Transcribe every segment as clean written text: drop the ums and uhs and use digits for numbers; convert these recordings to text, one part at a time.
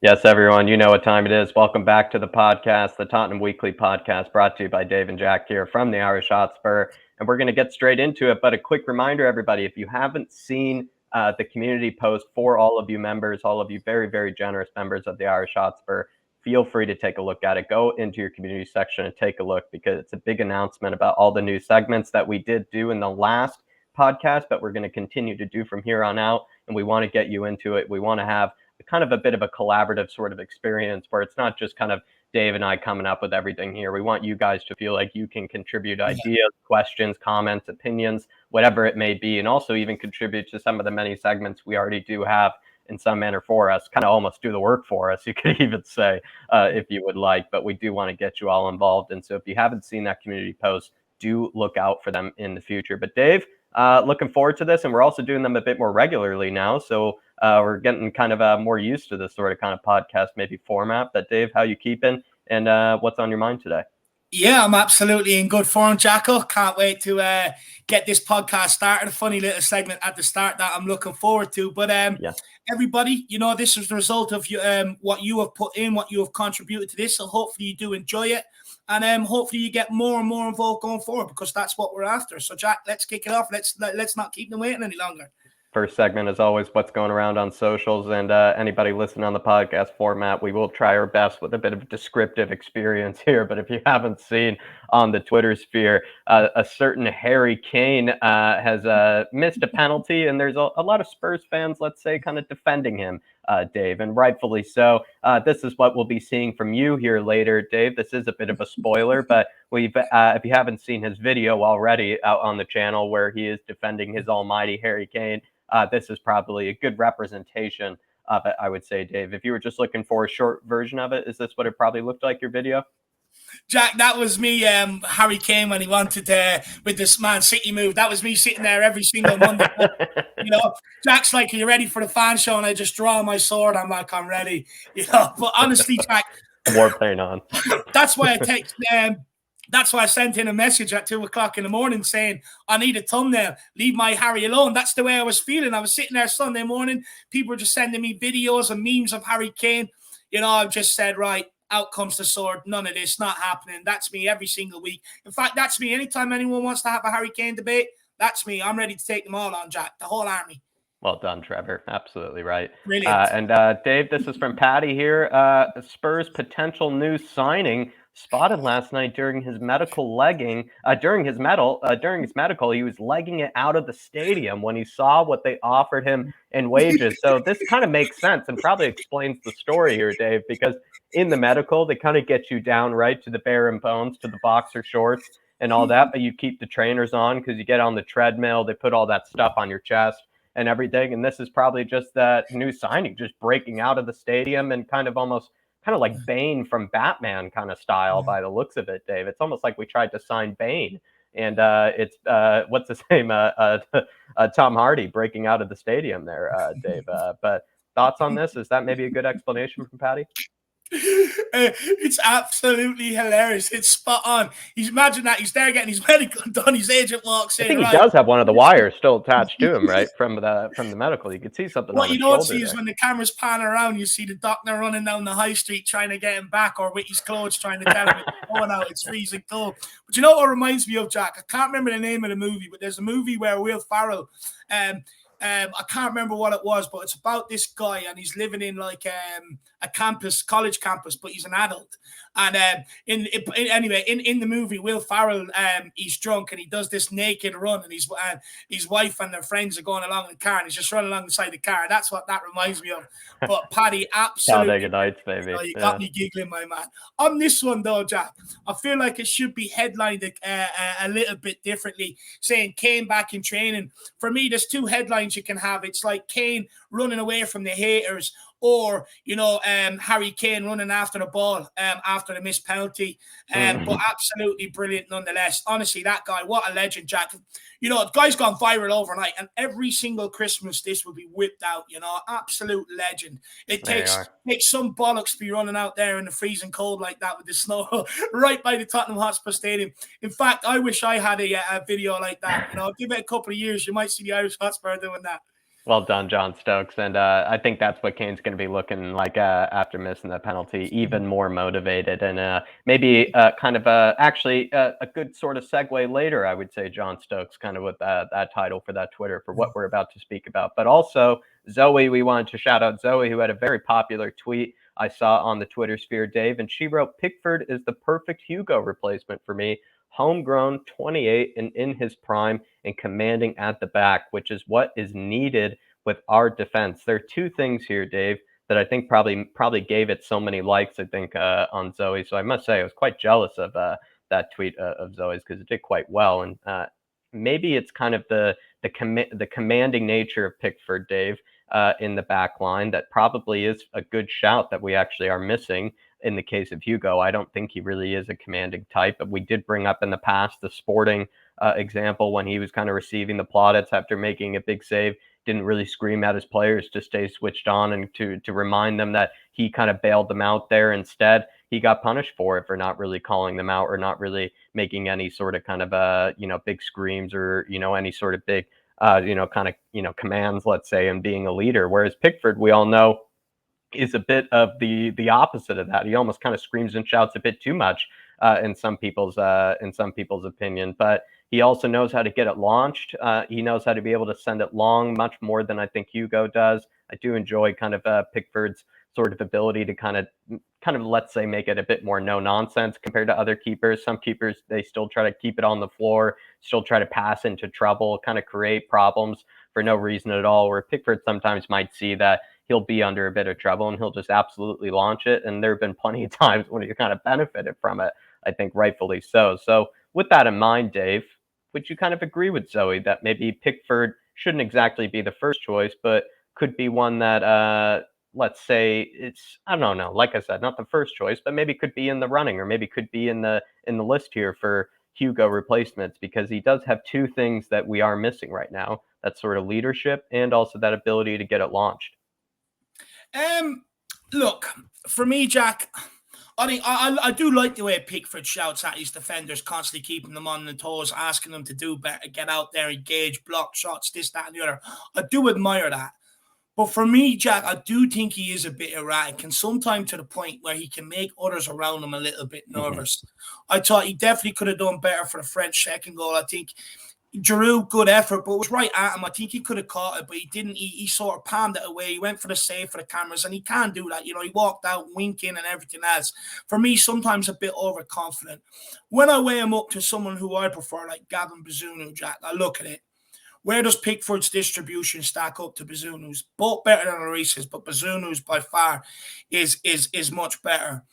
Yes, everyone, you know what time it is. Welcome back to the podcast, the Tottenham Weekly Podcast, brought to you by Dave and Jack here from the IrishHotspur. And we're going to get straight into it. But a quick reminder, everybody, if you haven't seen the community post for all of you members, all of you very, very generous members of the IrishHotspur, feel free to take a look at it. Go into your community section and take a look because it's a big announcement about all the new segments that we did do in the last podcast, but we're going to continue to do from here on out. And we want to get you into it. We want to have kind of a bit of a collaborative sort of experience where it's not just kind of Dave and I coming up with everything here. We want you guys to feel like you can contribute ideas, questions, comments, opinions, whatever it may be, and also even contribute to some of the many segments we already do have in some manner for us, kind of almost do the work for us, you could even say, if you would like. But we do want to get you all involved. And so if you haven't seen that community post, do look out for them in the future. But Dave, looking forward to this, and we're also doing them a bit more regularly now. So we're getting kind of more used to this sort of kind of podcast, maybe format. But Dave, how you keeping? And what's on your mind today? Yeah, I'm absolutely in good form, Jacko. Can't wait to get this podcast started. A funny little segment at the start that I'm looking forward to. But everybody, you know, this is the result of what you have put in, what you have contributed to this. So hopefully you do enjoy it. And hopefully you get more and more involved going forward, because that's what we're after. So, Jack, let's kick it off. Let's not keep them waiting any longer. First segment, as always, what's going around on socials, and anybody listening on the podcast format, we will try our best with a bit of a descriptive experience here. But if you haven't seen on the Twitter sphere, a certain Harry Kane has missed a penalty, and there's a lot of Spurs fans, let's say, kind of defending him, Dave, and rightfully so. This is what we'll be seeing from you here later, Dave. This is a bit of a spoiler, but if you haven't seen his video already out on the channel where he is defending his almighty Harry Kane, this is probably a good representation of it, I would say, Dave. If you were just looking for a short version of it, is this what it probably looked like, your video? Jack, that was me, Harry Kane, when he wanted with this Man City move. That was me sitting there every single Monday. You know, Jack's like, "Are you ready for the fan show?" And I just draw my sword. I'm like, "I'm ready." You know, but honestly, Jack, war paint on. That's why I text. That's why I sent in a message at 2:00 in the morning saying, "I need a thumbnail. Leave my Harry alone." That's the way I was feeling. I was sitting there Sunday morning. People were just sending me videos and memes of Harry Kane. You know, I've just said, right, out comes the sword. None of this, not happening. That's me every single week. In fact, that's me. Anytime anyone wants to have a Harry Kane debate, that's me. I'm ready to take them all on, Jack. The whole army. Well done, Trevor. Absolutely right. Brilliant. And Dave, this is from Patty here. Spurs potential new signing spotted last night during his medical legging. During his medical, he was legging it out of the stadium when he saw what they offered him in wages. So this kind of makes sense and probably explains the story here, Dave, because in the medical, they kind of get you down right to the bare and bones, to the boxer shorts and all that, but you keep the trainers on because you get on the treadmill. They put all that stuff on your chest and everything. And this is probably just that new signing, just breaking out of the stadium and kind of like Bane from Batman kind of style by the looks of it, Dave. It's almost like we tried to sign Bane. And it's what's his name? Tom Hardy breaking out of the stadium there, Dave. But thoughts on this? Is that maybe a good explanation from Patty? It's absolutely hilarious. It's spot on. Imagine that he's there getting his medical done. His agent walks in. I think he does have one of the wires still attached to him, right? From the medical, you could see something. What you don't see is when the cameras pan around, you see the doctor running down the high street trying to get him back, or with his clothes trying to tell him it's going out. It's freezing cold. But you know what reminds me of, Jack? I can't remember the name of the movie, but there's a movie where Will Ferrell. I can't remember what it was, but it's about this guy and he's living in like a college campus, but he's an adult. And in the movie, Will Ferrell, he's drunk and he does this naked run, and his wife and their friends are going along in the car, and he's just running along the side of the car. That's what that reminds me of. But Paddy, absolutely, nights, baby. You got me giggling, my man. On this one though, Jack, I feel like it should be headlined a little bit differently, saying Kane back in training. For me, there's two headlines you can have. It's like Kane running away from the haters, or, you know, Harry Kane running after the ball after the missed penalty. But absolutely brilliant nonetheless. Honestly, that guy, what a legend, Jack. You know, the guy's gone viral overnight, and every single Christmas this will be whipped out, you know. Absolute legend. It takes some bollocks to be running out there in the freezing cold like that with the snow right by the Tottenham Hotspur Stadium. In fact, I wish I had a video like that. You know, give it a couple of years, you might see the Irish Hotspur doing that. Well done, John Stokes. And I think that's what Kane's going to be looking like after missing the penalty, even more motivated. And maybe kind of actually a good sort of segue later, I would say, John Stokes, kind of with that title for that Twitter for what we're about to speak about. But also, Zoe, we wanted to shout out Zoe, who had a very popular tweet I saw on the Twitter sphere, Dave. And she wrote, Pickford is the perfect Hugo replacement for me. Homegrown, 28, and in his prime and commanding at the back, which is what is needed with our defense. There are two things here, Dave, that I think probably gave it so many likes, I think, on Zoe. So I must say I was quite jealous of that tweet of Zoe's because it did quite well. And maybe it's kind of the commanding nature of Pickford, Dave, in the back line that probably is a good shout that we actually are missing. In the case of Hugo, I don't think he really is a commanding type, but we did bring up in the past the Sporting example when he was kind of receiving the plaudits after making a big save, didn't really scream at his players to stay switched on and to remind them that he kind of bailed them out there. Instead, he got punished for it for not really calling them out or not really making any sort of kind of big screams or any sort of big kind of commands, let's say, and being a leader. Whereas Pickford, we all know, is a bit of the opposite of that. He almost kind of screams and shouts a bit too much in some people's opinion, but he also knows how to get it launched. He knows how to be able to send it long, much more than I think Hugo does. I do enjoy kind of Pickford's sort of ability to kind of let's say make it a bit more no nonsense compared to other keepers. Some keepers, they still try to keep it on the floor, still try to pass into trouble, kind of create problems for no reason at all. Where Pickford sometimes might see that he'll be under a bit of trouble and he'll just absolutely launch it. And there have been plenty of times when he kind of benefited from it, I think rightfully so. So with that in mind, Dave, would you kind of agree with Zoe that maybe Pickford shouldn't exactly be the first choice, but could be one that, let's say it's, I don't know, like I said, not the first choice, but maybe could be in the running or maybe could be in the list here for Hugo replacements, because he does have two things that we are missing right now. That sort of leadership and also that ability to get it launched. Look, for me, Jack, I think I do like the way Pickford shouts at his defenders, constantly keeping them on the toes, asking them to do better, get out there, engage, block shots, this, that, and the other. I do admire that. But for me, Jack, I do think he is a bit erratic and sometimes to the point where he can make others around him a little bit nervous. I thought he definitely could have done better for the French second goal. I think Giroud, good effort, but it was right at him. I think he could have caught it, but he didn't. He sort of palmed it away. He went for the save for the cameras, and he can't do that. He walked out winking and everything else. For me, sometimes a bit overconfident. When I weigh him up to someone who I prefer, like Gavin Bazunu, Jack, I look at it. Where does Pickford's distribution stack up to Bazunu's? Both better than Lloris's, but Bazunu's by far is much better.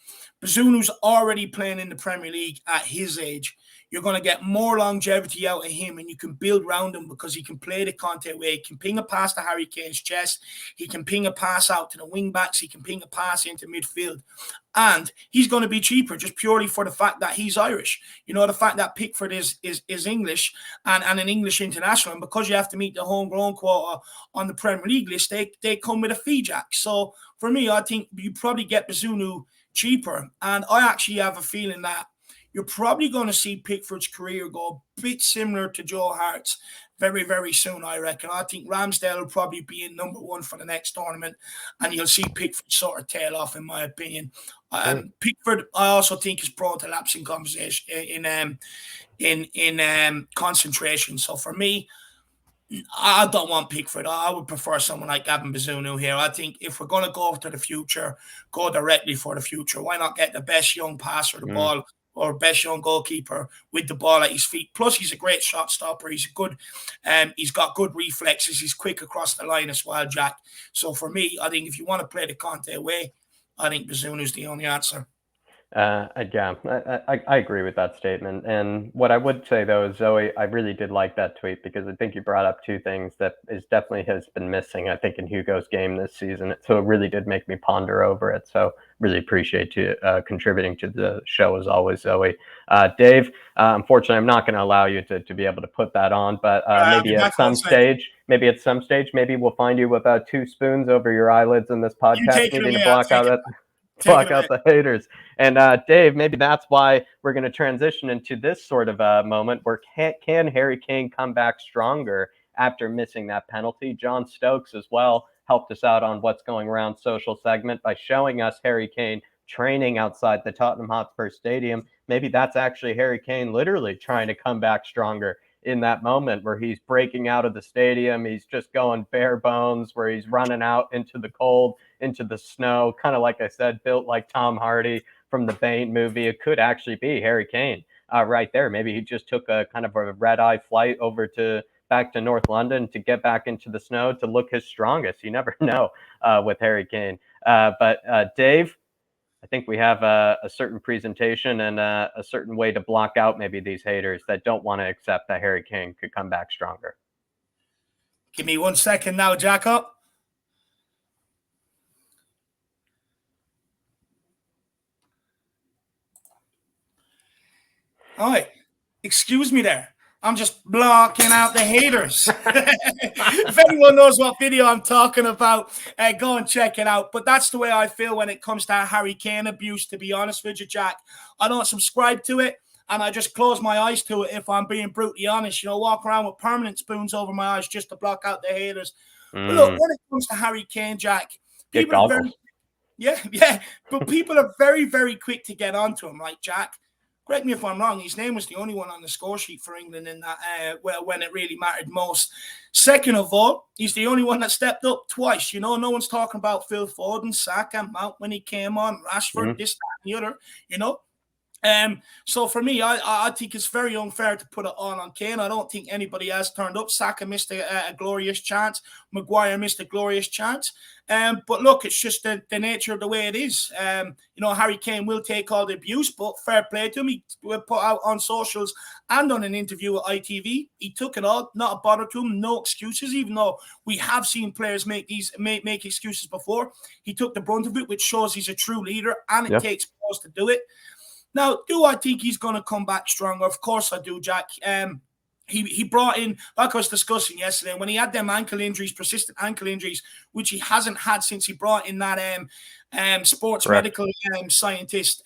Bazunu's already playing in the Premier League at his age. You're going to get more longevity out of him, and you can build around him because he can play the Conte way. He can ping a pass to Harry Kane's chest. He can ping a pass out to the wing backs. He can ping a pass into midfield. And he's going to be cheaper just purely for the fact that he's Irish. The fact that Pickford is English and an English international. And because you have to meet the homegrown quota on the Premier League list, they come with a fee, Jack. So for me, I think you probably get Bazunu cheaper. And I actually have a feeling that you're probably going to see Pickford's career go a bit similar to Joe Hart's very, very soon, I reckon. I think Ramsdale will probably be in number one for the next tournament, and you'll see Pickford sort of tail off, in my opinion. Pickford, I also think, is prone to lapsing conversation in concentration. So for me, I don't want Pickford. I would prefer someone like Gavin Bazunu here. I think if we're going to go to the future, go directly for the future. Why not get the best young passer of the ball or best young goalkeeper with the ball at his feet? Plus, he's a great shot stopper. He's got good reflexes. He's quick across the line as well, Jack. So for me, I think if you want to play the Conte way, I think Bazunu's the only answer. Yeah, I agree with that statement. And what I would say, though, is Zoe, I really did like that tweet because I think you brought up two things that is definitely has been missing, I think, in Hugo's game this season. So it really did make me ponder over it. So really appreciate you contributing to the show as always, Zoe. Dave, unfortunately, I'm not going to allow you to be able to put that on, but maybe at some stage, maybe we'll find you with 2 spoons over your eyelids in this podcast, needing to block out the haters. And Dave, maybe that's why we're going to transition into this sort of moment where can Harry Kane come back stronger after missing that penalty. John Stokes as well helped us out on What's Going Around social segment by showing us Harry Kane training outside the Tottenham Hotspur Stadium. Maybe that's actually Harry Kane literally trying to come back stronger in that moment where he's breaking out of the stadium. He's just going bare bones, where he's running out into the cold, into the snow, kind of like I said, built like Tom Hardy from the Bane movie. It could actually be Harry Kane right there. Maybe he just took a kind of a red-eye flight over to back to North London to get back into the snow to look his strongest. You never know with Harry Kane. But Dave, I think we have a certain presentation and a certain way to block out maybe these haters that don't want to accept that Harry Kane could come back stronger. Give me 1 second now, Jacob. All right. Excuse me there. I'm just blocking out the haters. If anyone knows what video I'm talking about, go and check it out. But that's the way I feel when it comes to Harry Kane abuse, to be honest with you, Jack. I don't subscribe to it, and I just close my eyes to it if I'm being brutally honest. You know, walk around with permanent spoons over my eyes just to block out the haters. But look, when it comes to Harry Kane, Jack, people are very, but people are very, very quick to get onto him, right, Jack? Correct me if I'm wrong. His name was the only one on the score sheet for England in that when it really mattered most. Second of all, he's the only one that stepped up twice. You know, no one's talking about Phil Foden, Saka, Mount when he came on, Rashford, this, that, and the other. You know. So for me, I think it's very unfair to put it on Kane. I don't think anybody else turned up. Saka missed a glorious chance. Maguire missed a glorious chance. But look, it's just the nature of the way it is. You know, Harry Kane will take all the abuse, but fair play to him. He put out on socials and on an interview with ITV. He took it all, not a bother to him, no excuses, even though we have seen players make excuses before. He took the brunt of it, which shows he's a true leader, and it takes balls to do it. Now, do I think he's going to come back stronger? Of course I do, Jack. He brought in, like I was discussing yesterday, when he had them ankle injuries, persistent ankle injuries, which he hasn't had since he brought in that sports medical scientist,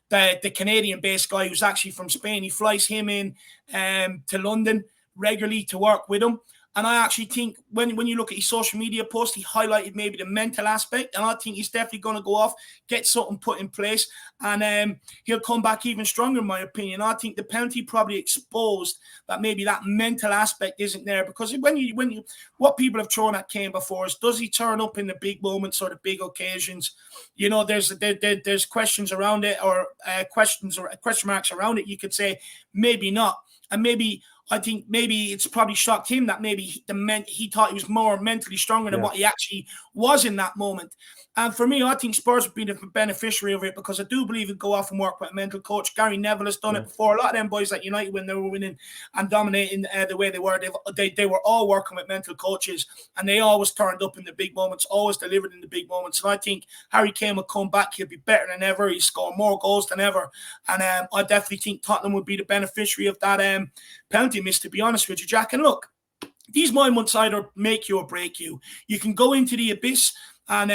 the Canadian-based guy who's actually from Spain. He flies him in to London regularly to work with him. And I actually think when you look at his social media post, he highlighted maybe the mental aspect. And I think he's definitely going to go off, get something put in place, and he'll come back even stronger, in my opinion. I think the penalty probably exposed that maybe that mental aspect isn't there. Because when you what people have thrown at Kane before is, does he turn up in the big moments or the big occasions? You know, there's questions around it, or question marks around it. You could say maybe not. And maybe I think maybe it's probably shocked him that maybe he thought he was more mentally stronger than what he actually was in that moment. And for me, I think Spurs would be the beneficiary of it, because I do believe he'd go off and work with a mental coach. Gary Neville has done it before. A lot of them boys at United, when they were winning and dominating the way they were, they were all working with mental coaches, and they always turned up in the big moments, always delivered in the big moments. And I think Harry Kane will come back. He'll be better than ever. He'll score more goals than ever. And I definitely think Tottenham would be the beneficiary of that penalty miss, to be honest with you, Jack. And look, these moments either make you or break you. You can go into the abyss and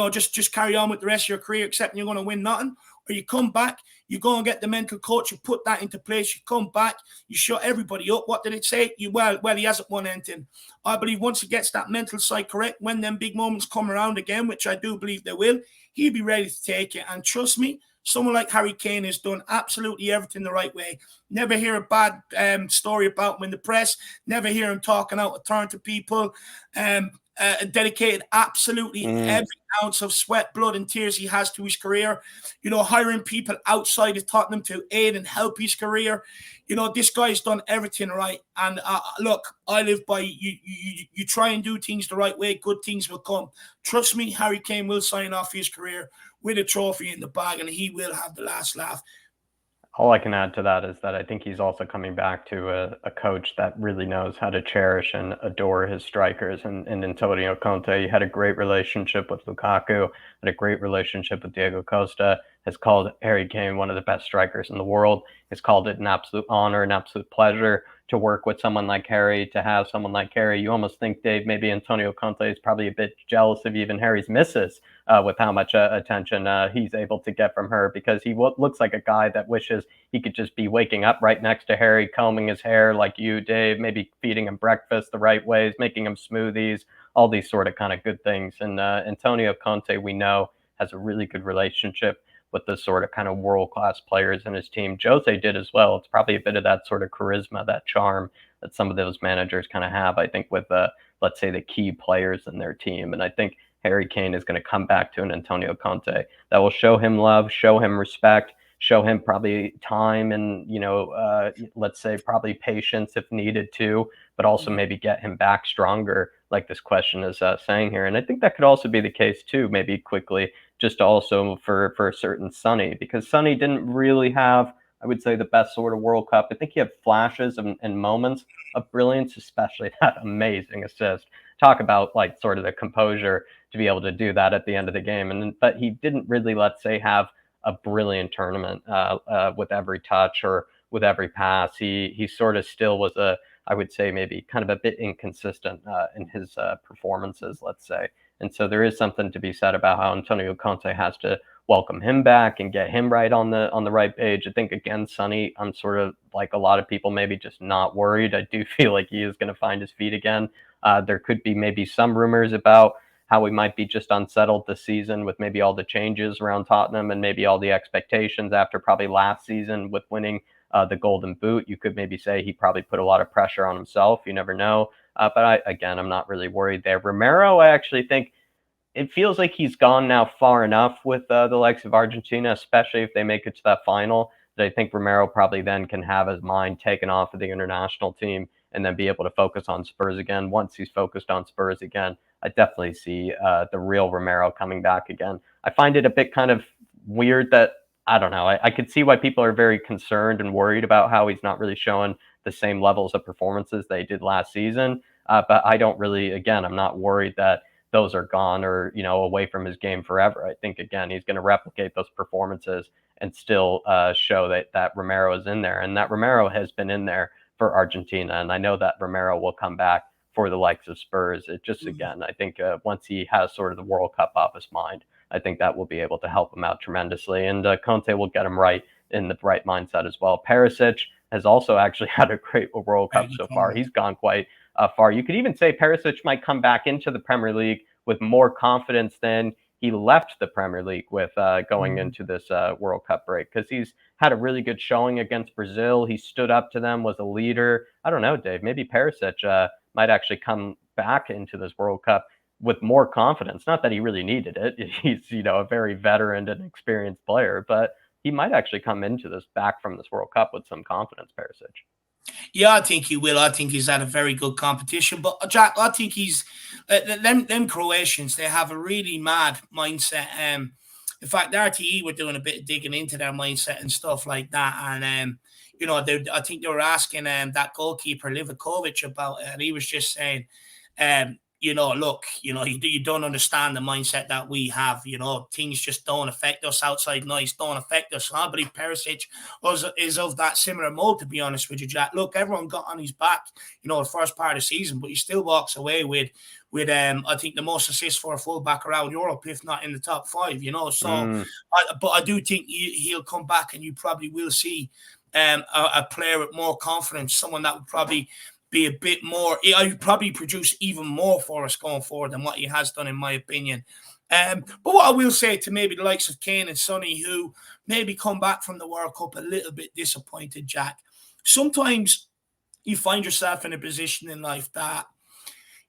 just carry on with the rest of your career, accepting you're going to win nothing, or you come back, you go and get the mental coach, you put that into place, you come back, you shut everybody up. What did it say? Well, he hasn't won anything. I believe once he gets that mental side correct, when them big moments come around again, which I do believe they will, he'll be ready to take it. And trust me, someone like Harry Kane has done absolutely everything the right way. Never hear a bad story about him in the press. Never hear him talking out of turn to people. Dedicated absolutely every ounce of sweat, blood, and tears he has to his career. You know, hiring people outside of Tottenham to aid and help his career. You know, this guy's done everything right. And look, I live by you try and do things the right way, good things will come. Trust me, Harry Kane will sign off his career with a trophy in the bag, and he will have the last laugh. All I can add to that is that I think he's also coming back to a coach that really knows how to cherish and adore his strikers. And Antonio Conte, he had a great relationship with Lukaku, had a great relationship with Diego Costa, has called Harry Kane one of the best strikers in the world, has called it an absolute honor, an absolute pleasure to work with someone like Harry, to have someone like Harry. You almost think, Dave, maybe Antonio Conte is probably a bit jealous of even Harry's misses with how much attention he's able to get from her, because he looks like a guy that wishes he could just be waking up right next to Harry, combing his hair like you, Dave, maybe feeding him breakfast the right ways, making him smoothies, all these sort of kind of good things. And Antonio Conte, we know, has a really good relationship with the sort of kind of world-class players in his team. Jose did as well. It's probably a bit of that sort of charisma, that charm that some of those managers kind of have, I think, with let's say the key players in their team. And I think Harry Kane is going to come back to an Antonio Conte that will show him love, show him respect, show him probably time and, let's say probably patience if needed to, but also maybe get him back stronger, like this question is saying here. And I think that could also be the case too, maybe quickly, just also for a certain Sonny, because Sonny didn't really have, I would say, the best sort of World Cup. I think he had flashes and moments of brilliance, especially that amazing assist. Talk about like sort of the composure to be able to do that at the end of the game. But he didn't really, let's say, have a brilliant tournament with every touch or with every pass. He sort of still was I would say maybe kind of a bit inconsistent in his performances, let's say. And so there is something to be said about how Antonio Conte has to welcome him back and get him right on the right page. I think again, Sonny, I'm sort of like a lot of people, maybe just not worried. I do feel like he is going to find his feet again. There could be maybe some rumors about how we might be just unsettled this season with maybe all the changes around Tottenham and maybe all the expectations after probably last season with winning the Golden Boot. You could maybe say he probably put a lot of pressure on himself. You never know. But I'm not really worried there. Romero, I actually think it feels like he's gone now far enough with the likes of Argentina, especially if they make it to that final, that I think Romero probably then can have his mind taken off of the international team and then be able to focus on Spurs again. Once he's focused on Spurs again, I definitely see the real Romero coming back again. I find it a bit kind of weird that, I don't know, I could see why people are very concerned and worried about how he's not really showing the same levels of performances they did last season. But I don't really, again, I'm not worried that those are gone or, away from his game forever. I think, again, he's going to replicate those performances and still show that Romero is in there, and that Romero has been in there for Argentina. And I know that Romero will come back for the likes of Spurs. It just, again, I think once he has sort of the World Cup off his mind, I think that will be able to help him out tremendously. And Conte will get him right in the right mindset as well. Perisic has also actually had a great World Cup so far. He's gone quite far. You could even say Perisic might come back into the Premier League with more confidence than he left the Premier League with going into this World Cup break, because he's had a really good showing against Brazil. He stood up to them, was a leader. I don't know, Dave, maybe Perisic might actually come back into this World Cup with more confidence. Not that he really needed it. He's, a very veteran and experienced player, but he might actually come into this back from this World Cup with some confidence, Perisic. Yeah, I think he will. I think he's had a very good competition. But Jack, I think he's them Croatians. They have a really mad mindset. In fact, the RTE were doing a bit of digging into their mindset and stuff like that. And I think they were asking that goalkeeper Livakovic about it, and he was just saying, look, you don't understand the mindset that we have. Things just don't affect us. Outside noise don't affect us. I believe Perisic is of that similar mode, to be honest with you, Jack. Look, everyone got on his back, the first part of the season, but he still walks away with I think the most assists for a fullback around Europe, if not in the top 5. So, but I do think he'll come back, and you probably will see a player with more confidence, someone that would probably be a bit more, he'll probably produce even more for us going forward than what he has done, in my opinion. But what I will say to maybe the likes of Kane and Sonny, who maybe come back from the World Cup a little bit disappointed, Jack, sometimes you find yourself in a position in life that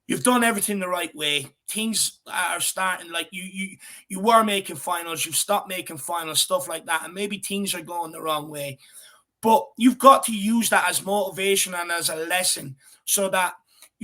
you've done everything the right way. Things are starting, like you were making finals, you've stopped making finals, stuff like that, and maybe things are going the wrong way. But you've got to use that as motivation and as a lesson, so that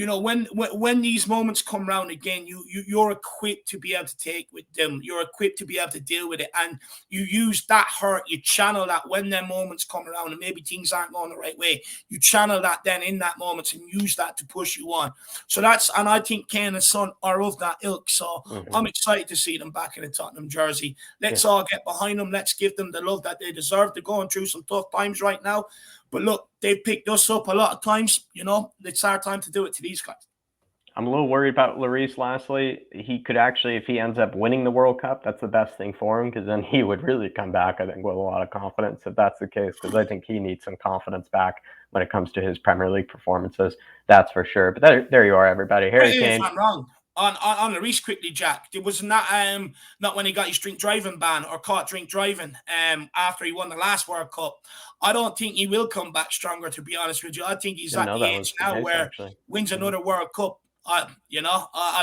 when these moments come around again, you're equipped to be able to take with them. You're equipped to be able to deal with it, and you use that hurt. You channel that when their moments come around, and maybe things aren't going the right way. You channel that then in that moment and use that to push you on. So and I think Kane and Son are of that ilk. So I'm excited to see them back in the Tottenham jersey. Let's all get behind them. Let's give them the love that they deserve. They're going through some tough times right now. But look, they've picked us up a lot of times. It's our time to do it to these guys. I'm a little worried about Lloris lastly. He could actually, if he ends up winning the World Cup, that's the best thing for him, because then he would really come back, I think, with a lot of confidence if that's the case, because I think he needs some confidence back when it comes to his Premier League performances. That's for sure. But there you are, everybody. Harry Kane. If I'm wrong. On Lloris quickly, Jack. It was not when he got his drink driving ban or caught drink driving after he won the last World Cup. I don't think he will come back stronger, to be honest with you. I think he's at the age now where wins another World Cup. I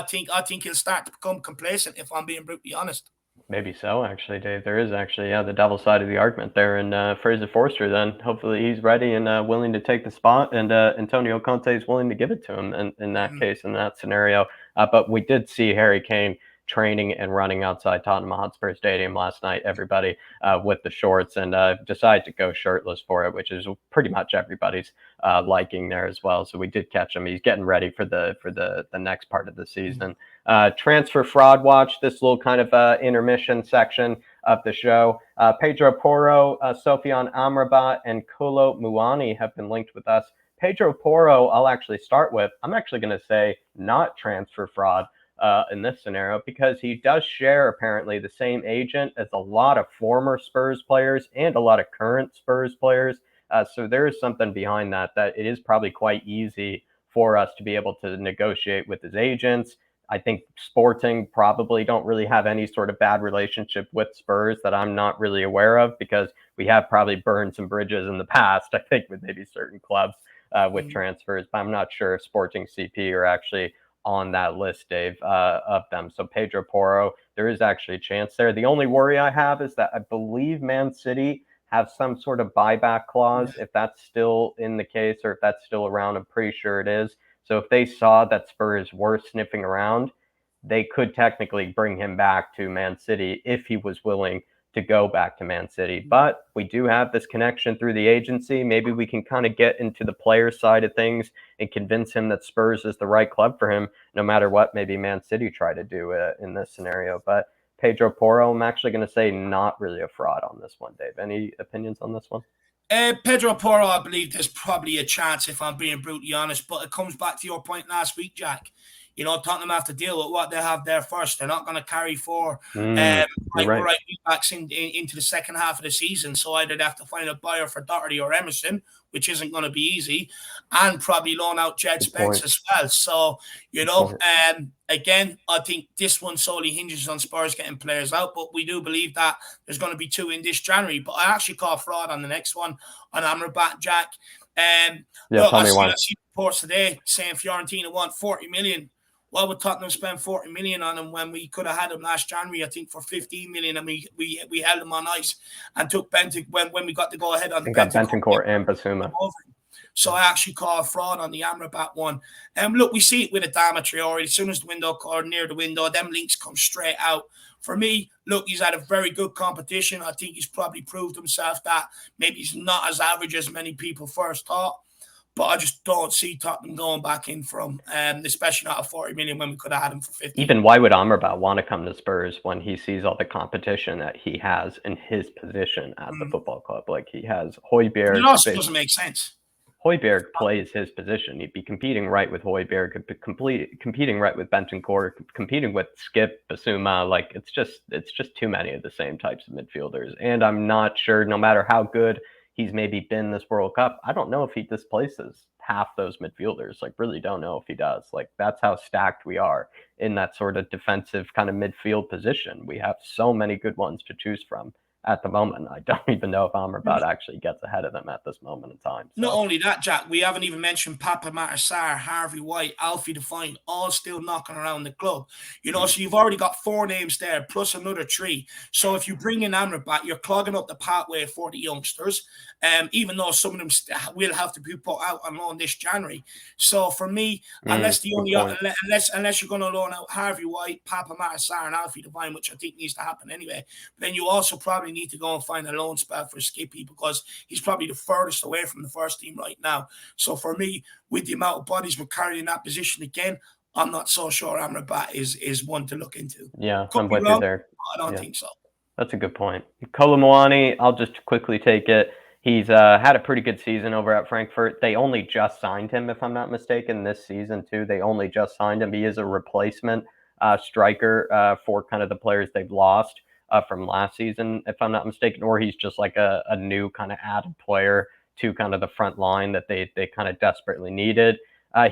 think he'll start to become complacent, if I'm being brutally honest. Maybe so, actually, Dave. There is actually, the double side of the argument there. And Fraser Forster, then, hopefully he's ready and willing to take the spot. And Antonio Conte is willing to give it to him in that case, in that scenario. But we did see Harry Kane training and running outside Tottenham Hotspur Stadium last night, everybody, with the shorts, and decided to go shirtless for it, which is pretty much everybody's liking there as well. So we did catch him. He's getting ready for the next part of the season. Transfer fraud watch, this little kind of intermission section of the show. Pedro Porro, Sofiane Amrabat, and Kolo Muani have been linked with us. Pedro Porro, I'll actually start with. I'm actually going to say not transfer fraud in this scenario, because he does share apparently the same agent as a lot of former Spurs players and a lot of current Spurs players. So there is something behind that it is probably quite easy for us to be able to negotiate with his agents. I think Sporting probably don't really have any sort of bad relationship with Spurs that I'm not really aware of, because we have probably burned some bridges in the past, I think, with maybe certain clubs with transfers. But I'm not sure if Sporting CP are actually on that list, Dave, of them. So Pedro Porro, there is actually a chance there. The only worry I have is that I believe Man City have some sort of buyback clause. If that's still in the case, or if that's still around, I'm pretty sure it is. So if they saw that Spurs were sniffing around, they could technically bring him back to Man City if he was willing to go back to Man City. But we do have this connection through the agency. Maybe we can kind of get into the player side of things and convince him that Spurs is the right club for him, no matter what maybe Man City try to do in this scenario. But Pedro Porro, I'm actually going to say not really a fraud on this one, Dave. Any opinions on this one? Pedro Porro, I believe there's probably a chance, if I'm being brutally honest, but it comes back to your point last week, Jack. Tottenham have to deal with what they have there first. They're not going to carry four right backs into the second half of the season. So either they have to find a buyer for Doherty or Emerson, which isn't going to be easy, and probably loan out Jed Spence as well. So, again, I think this one solely hinges on Spurs getting players out, but we do believe that there's going to be two in this January. But I actually call fraud on the next one, on Amrabat, Jack. I see reports today saying Fiorentina want 40 million. Why would Tottenham spend 40 million on him when we could have had him last January, I think, for 15 million, and we held him on ice and took Bentancur when we got to go ahead on Bentancur and Basuma. So I actually call fraud on the Amrabat one. Look, we see it with Adama Traore. As soon as the window, or near the window, them links come straight out. For me, look, he's had a very good competition. I think he's probably proved himself that maybe he's not as average as many people first thought. But I just don't see Tottenham going back in for him, especially not at 40 million when we could have had him for 50. Even why would Amrabat want to come to Spurs when he sees all the competition that he has in his position at the football club? Like, he has Højbjerg. It also doesn't make sense. Højbjerg plays his position. He'd be competing right with Højbjerg, competing right with Bentancur, competing with Skip, Basuma. Like, it's just too many of the same types of midfielders. And I'm not sure, no matter how good he's maybe been this World Cup, I don't know if he displaces half those midfielders. Like, really don't know if he does. Like, that's how stacked we are in that sort of defensive kind of midfield position. We have so many good ones to choose from at the moment. I don't even know if Amrabat actually gets ahead of them at this moment in time. So. Not only that, Jack, we haven't even mentioned Papa Matar, Harvey White, Alfie Devine, all still knocking around the club. So you've already got 4 names there, plus another 3. So if you bring in Amrabat, you're clogging up the pathway for the youngsters, even though some of them will have to be put out on loan this January. So for me, unless you're going to loan out Harvey White, Papa Matar, and Alfie Devine, which I think needs to happen anyway, then you also probably need to go and find a loan spell for Skippy, because he's probably the furthest away from the first team right now. So for me, with the amount of bodies we're carrying in that position again, I'm not so sure Amrabat is one to look into. Yeah, I'm with you there. I don't think so. That's a good point. Kolo Muani, I'll just quickly take it. He's had a pretty good season over at Frankfurt. They only just signed him, if I'm not mistaken, this season too. They only just signed him. He is a replacement striker for kind of the players they've lost from last season, if I'm not mistaken, or he's just like a new kind of added player to kind of the front line that they kind of desperately needed.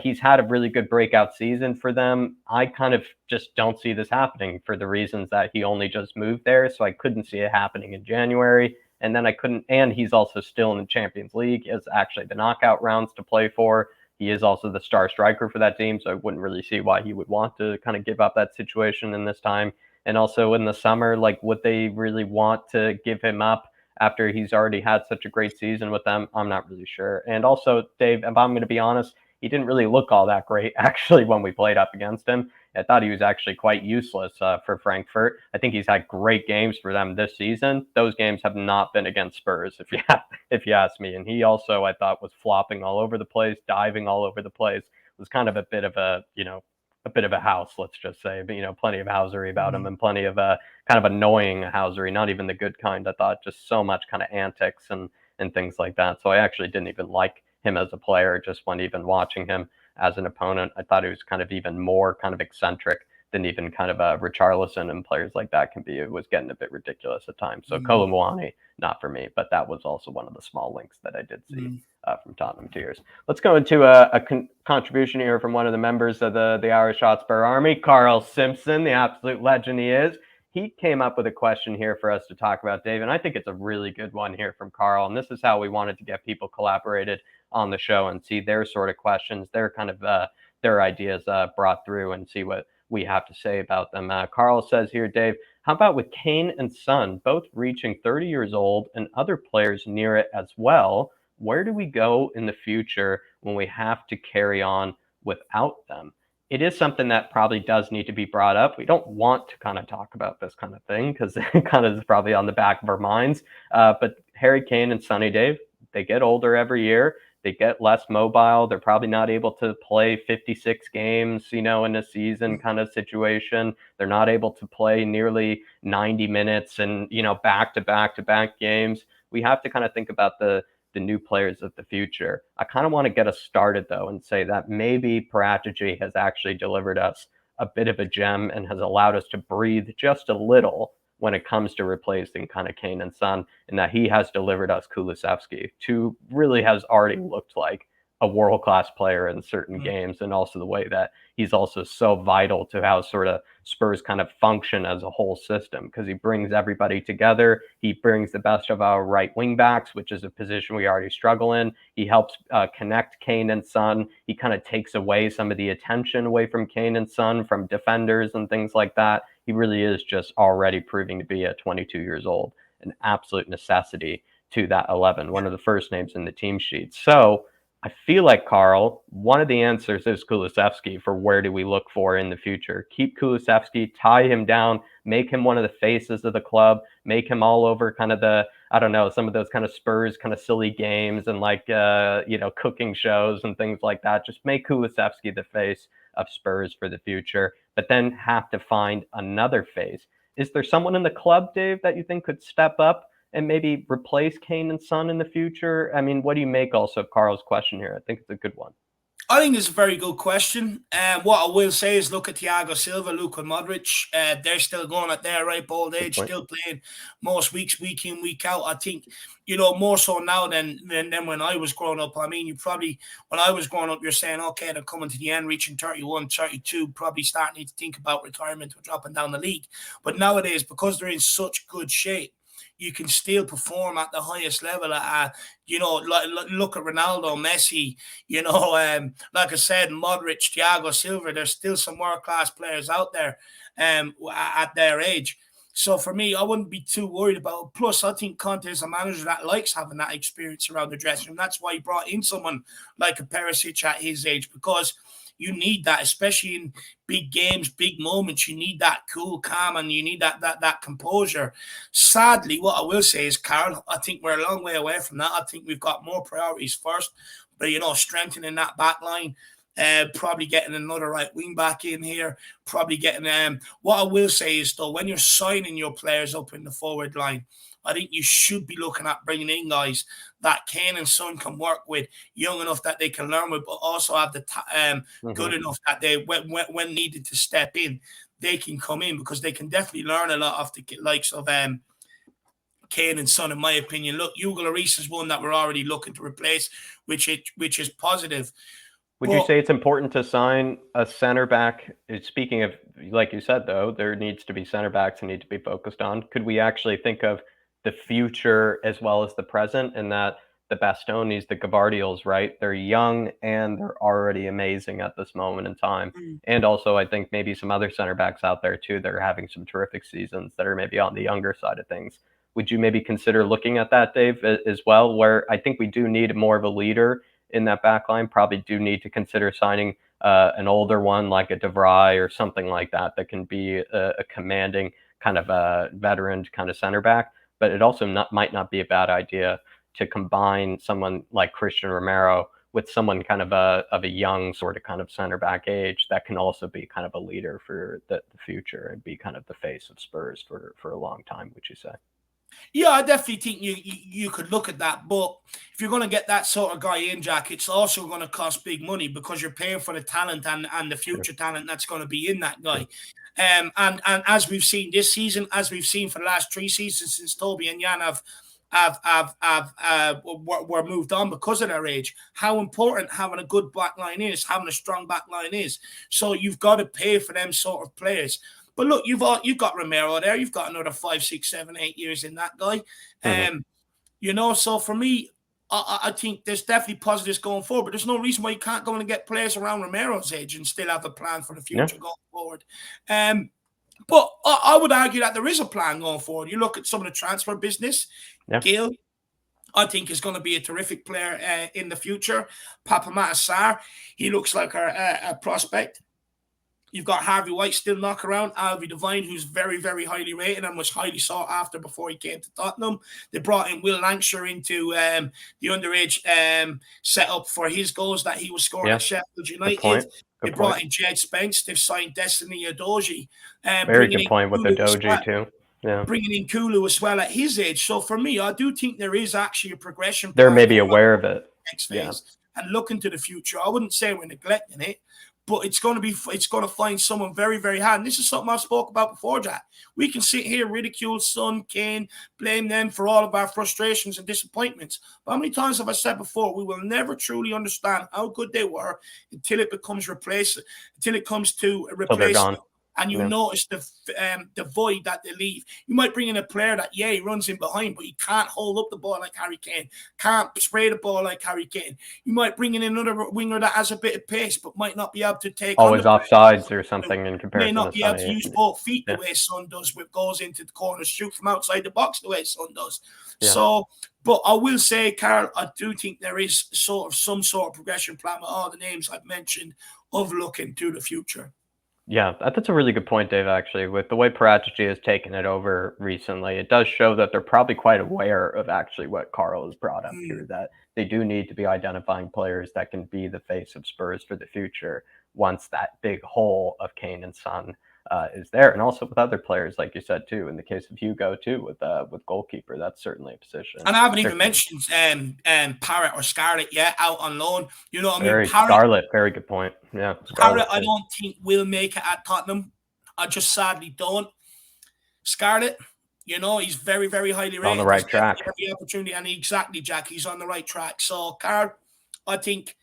He's had a really good breakout season for them. I kind of just don't see this happening for the reasons that he only just moved there, so I couldn't see it happening in January. And then I couldn't, and he's also still in the Champions League. He has actually the knockout rounds to play for. He is also the star striker for that team, so I wouldn't really see why he would want to kind of give up that situation in this time. And also in the summer, like, would they really want to give him up after he's already had such a great season with them? I'm not really sure. And also, Dave, if I'm going to be honest, he didn't really look all that great actually when we played up against him. I thought he was actually quite useless for Frankfurt. I think he's had great games for them this season. Those games have not been against Spurs, if you ask me. And he also, I thought, was flopping all over the place, diving all over the place. It was kind of a bit of a house, let's just say. But plenty of housery about him, and plenty of kind of annoying housery, not even the good kind. I thought just so much kind of antics and things like that. So I actually didn't even like him as a player, just when even watching him as an opponent. I thought he was kind of even more kind of eccentric than even kind of Richarlison and players like that can be. It was getting a bit ridiculous at times. So Kolo Muani, not for me, but that was also one of the small links that I did see from Tottenham Tears. Let's go into a contribution here from one of the members of the Irish Hotspur Army, Carl Simpson, the absolute legend he is. He came up with a question here for us to talk about, Dave, and I think it's a really good one here from Carl. And this is how we wanted to get people collaborated on the show and see their sort of questions, their kind of their ideas brought through, and see what we have to say about them. Carl says here, Dave, how about with Kane and Son both reaching 30 years old and other players near it as well? Where do we go in the future when we have to carry on without them? It is something that probably does need to be brought up. We don't want to kind of talk about this kind of thing because it kind of is probably on the back of our minds. But Harry Kane and Sonny, Dave, they get older every year. They get less mobile. They're probably not able to play 56 games, in a season kind of situation. They're not able to play nearly 90 minutes and, back to back to back games. We have to kind of think about the new players of the future. I kind of want to get us started, though, and say that maybe Paratici has actually delivered us a bit of a gem and has allowed us to breathe just a little when it comes to replacing kind of Kane and Son, and that he has delivered us Kulusevski, who really has already looked like a world-class player in certain games, and also the way that he's also so vital to how sort of Spurs kind of function as a whole system, because he brings everybody together. He brings the best of our right wing backs, which is a position we already struggle in. He helps connect Kane and Son. He kind of takes away some of the attention away from Kane and Son from defenders and things like that. He really is just already proving to be at 22 years old an absolute necessity to that 11, one of the first names in the team sheet. So I feel like, Carl, one of the answers is Kulusevski for where do we look for in the future. Keep Kulusevski, tie him down, make him one of the faces of the club, make him all over kind of some of those kind of Spurs kind of silly games and cooking shows and things like that. Just make Kulusevski the face of Spurs for the future, but then have to find another face. Is there someone in the club, Dave, that you think could step up and maybe replace Kane and Son in the future? I mean, what do you make also of Carl's question here? I think it's a good one. I think it's a very good question. What I will say is look at Thiago Silva, Luka Modric. They're still going at their ripe old age, still playing most weeks, week in, week out. I think, more so now than when I was growing up. I mean, when I was growing up, you're saying, okay, they're coming to the end, reaching 31, 32, probably starting to think about retirement or dropping down the league. But nowadays, because they're in such good shape, you can still perform at the highest level. Look at Ronaldo, Messi, like I said, Modric, Thiago Silva. There's still some world-class players out there at their age. So for me, I wouldn't be too worried about it. Plus, I think Conte is a manager that likes having that experience around the dressing room. That's why he brought in someone like a Perisic at his age, because you need that, especially in big games, big moments. You need that cool, calm, and you need that composure. Sadly, what I will say is, Carl, I think we're a long way away from that. I think we've got more priorities first, but strengthening that back line, Probably getting another right wing back in here. Probably getting what I will say is, though, when you're signing your players up in the forward line, I think you should be looking at bringing in guys that Kane and Son can work with, young enough that they can learn with, but also have the good enough that they, when needed to step in, they can come in, because they can definitely learn a lot of the likes of Kane and Son, in my opinion. Look, Hugo Lloris is one that we're already looking to replace, which is positive. Would you say it's important to sign a center back? Speaking of, like you said, though, there needs to be center backs that need to be focused on. Could we actually think of the future as well as the present, and that the Bastonis, the Gavardials, right? They're young and they're already amazing at this moment in time. And also, I think maybe some other center backs out there too that are having some terrific seasons that are maybe on the younger side of things. Would you maybe consider looking at that, Dave, as well, where I think we do need more of a leader in that back line? Probably do need to consider signing an older one like a De Vrij or something like that that can be a commanding kind of a veteran kind of center back. But it also might not be a bad idea to combine someone like Christian Romero with someone kind of a young sort of kind of center back age that can also be kind of a leader for the future and be kind of the face of Spurs for a long time, would you say? Yeah, I definitely think you could look at that. But if you're going to get that sort of guy in, Jack, it's also going to cost big money, because you're paying for the talent and the future talent that's going to be in that guy. And as we've seen this season, as we've seen for the last 3 seasons since Toby and Jan were moved on because of their age, how important having a good back line is, having a strong back line is. So you've got to pay for them sort of players. But look, you've got Romero there. You've got another 5, 6, 7, 8 years in that guy. So for me, I think there's definitely positives going forward. But there's no reason why you can't go and get players around Romero's age and still have a plan for the future going forward. But I would argue that there is a plan going forward. You look at some of the transfer business. Gil, I think, is going to be a terrific player in the future. Papamata Sarr, he looks like a prospect. You've got Harvey White still knocking around. Alvy Devine, who's very, very highly rated and was highly sought after before he came to Tottenham. They brought in Will Lancashire into the underage setup for his goals that he was scoring at Sheffield United. They brought in Jed Spence. They've signed Destiny Udogie. Very good point with Udogie too. Yeah. Bringing in Kulu as well at his age. So for me, I do think there is actually a progression. They're maybe aware of it. Next phase and looking to the future. I wouldn't say we're neglecting it, but it's going to find someone very, very hard. And this is something I spoke about before, Jack. We can sit here, ridicule Son, Kane, blame them for all of our frustrations and disappointments. But how many times have I said before, we will never truly understand how good they were until it becomes until it comes to replace them. And you notice the void that they leave. You might bring in a player that, he runs in behind, but he can't hold up the ball like Harry Kane, can't spray the ball like Harry Kane. You might bring in another winger that has a bit of pace, but might not be able to take always offsides or something in comparison. May not be able to use both feet the way Son does, with goals into the corner, shoot from outside the box the way Son does. So, but I will say, Carl, I do think there is some sort of progression plan with all the names I've mentioned of looking to the future. Yeah, that's a really good point, Dave, actually. With the way Paratici has taken it over recently, it does show that they're probably quite aware of actually what Carl has brought up here, that they do need to be identifying players that can be the face of Spurs for the future once that big hole of Kane and Son is there. And also with other players, like you said, too, in the case of Hugo, too, with goalkeeper, that's certainly a position. And I haven't even mentioned Parrott or Scarlett yet, out on loan. You know what I mean? Scarlett, very good point. Yeah, Parrott, I don't think will make it at Tottenham. I just sadly don't. Scarlett, he's very, very highly rated. On the right track. Every opportunity, and exactly, Jack, he's on the right track. So, Carl, I think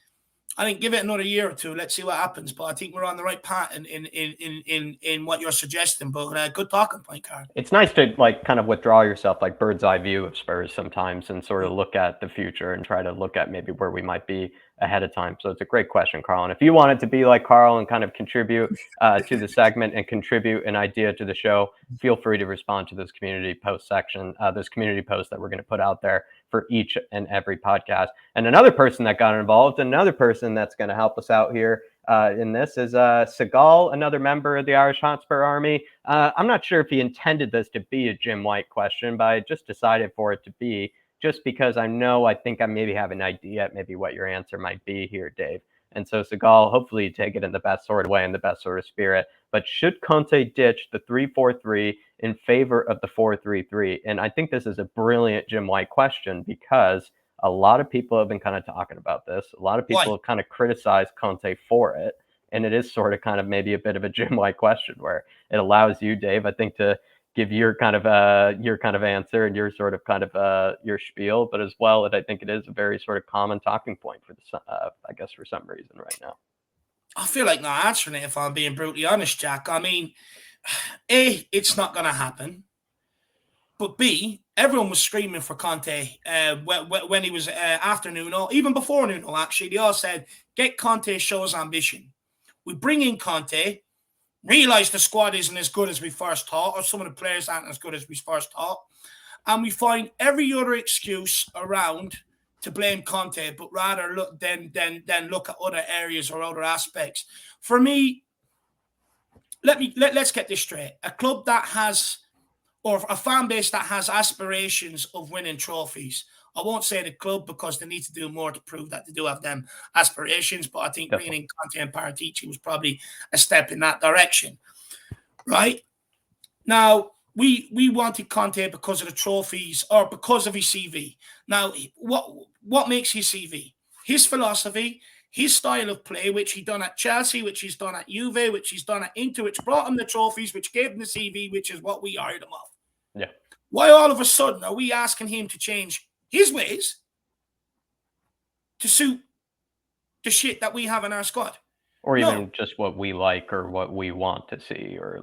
give it another year or two. Let's see what happens. But I think we're on the right path in what you're suggesting. But good talking point, Carl. It's nice to kind of withdraw yourself, like bird's eye view of Spurs sometimes, and sort of look at the future and try to look at maybe where we might be ahead of time. So it's a great question, Carl. And if you wanted to be like Carl and kind of contribute to the segment and contribute an idea to the show, feel free to respond to this community post section, this community post that we're going to put out there for each and every podcast. And another person that got involved, another person that's going to help us out here in this is Segal, another member of the Irish Hotspur Army. I'm not sure if he intended this to be a Jim White question, but I just decided for it to be, just because I think I maybe have an idea maybe what your answer might be here, Dave. And so Segal, hopefully you take it in the best sort of way, in the best sort of spirit. But should Conte ditch the 3-4-3 in favor of the 4-3-3? And I think this is a brilliant Jim White question, because a lot of people have been kind of talking about this. A lot of people Why? have kind of criticized Conte for it. And it is sort of kind of maybe a bit of a Jim White question, where it allows you, Dave, I think, to give your kind of answer and your sort of your spiel, but as well, I think it is a very sort of common talking point for the I guess for some reason right now. I feel like not answering it, if I'm being brutally honest, Jack. I mean, A, it's not going to happen. But B, everyone was screaming for Conte when he was after Nuno, even before Nuno, actually. They all said, get Conte, show us ambition. We bring in Conte, realize the squad isn't as good as we first thought, or some of the players aren't as good as we first thought, and we find every other excuse around to blame Conte, but rather look at other areas or other aspects. For me, let's get this straight. A club that has, or a fan base that has aspirations of winning trophies. I won't say the club, because they need to do more to prove that they do have them aspirations, but I think bringing in Conte and Paratici was probably a step in that direction, right? Now, we wanted Conte because of the trophies, or because of his CV. Now, what makes his CV? His philosophy, his style of play, which he done at Chelsea, which he's done at Juve, which he's done at Inter, which brought him the trophies, which gave him the CV, which is what we hired him off. Yeah. Why all of a sudden are we asking him to change his ways to suit the shit that we have in our squad? Or even just what we like, or what we want to see, or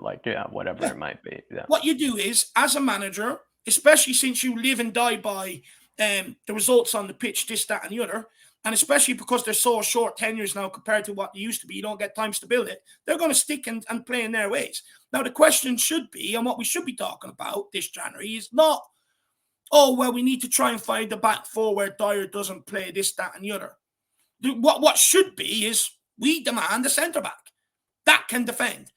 whatever it might be. Yeah. What you do is, as a manager, especially since you live and die by the results on the pitch, this, that, and the other, and especially because they're so short tenures now compared to what they used to be, you don't get times to build it, they're going to stick and play in their ways. Now, the question should be, and what we should be talking about this January, is not, oh, well, we need to try and find the back four where Dyer doesn't play this, that, and the other. What should be is, we demand a centre-back that can defend.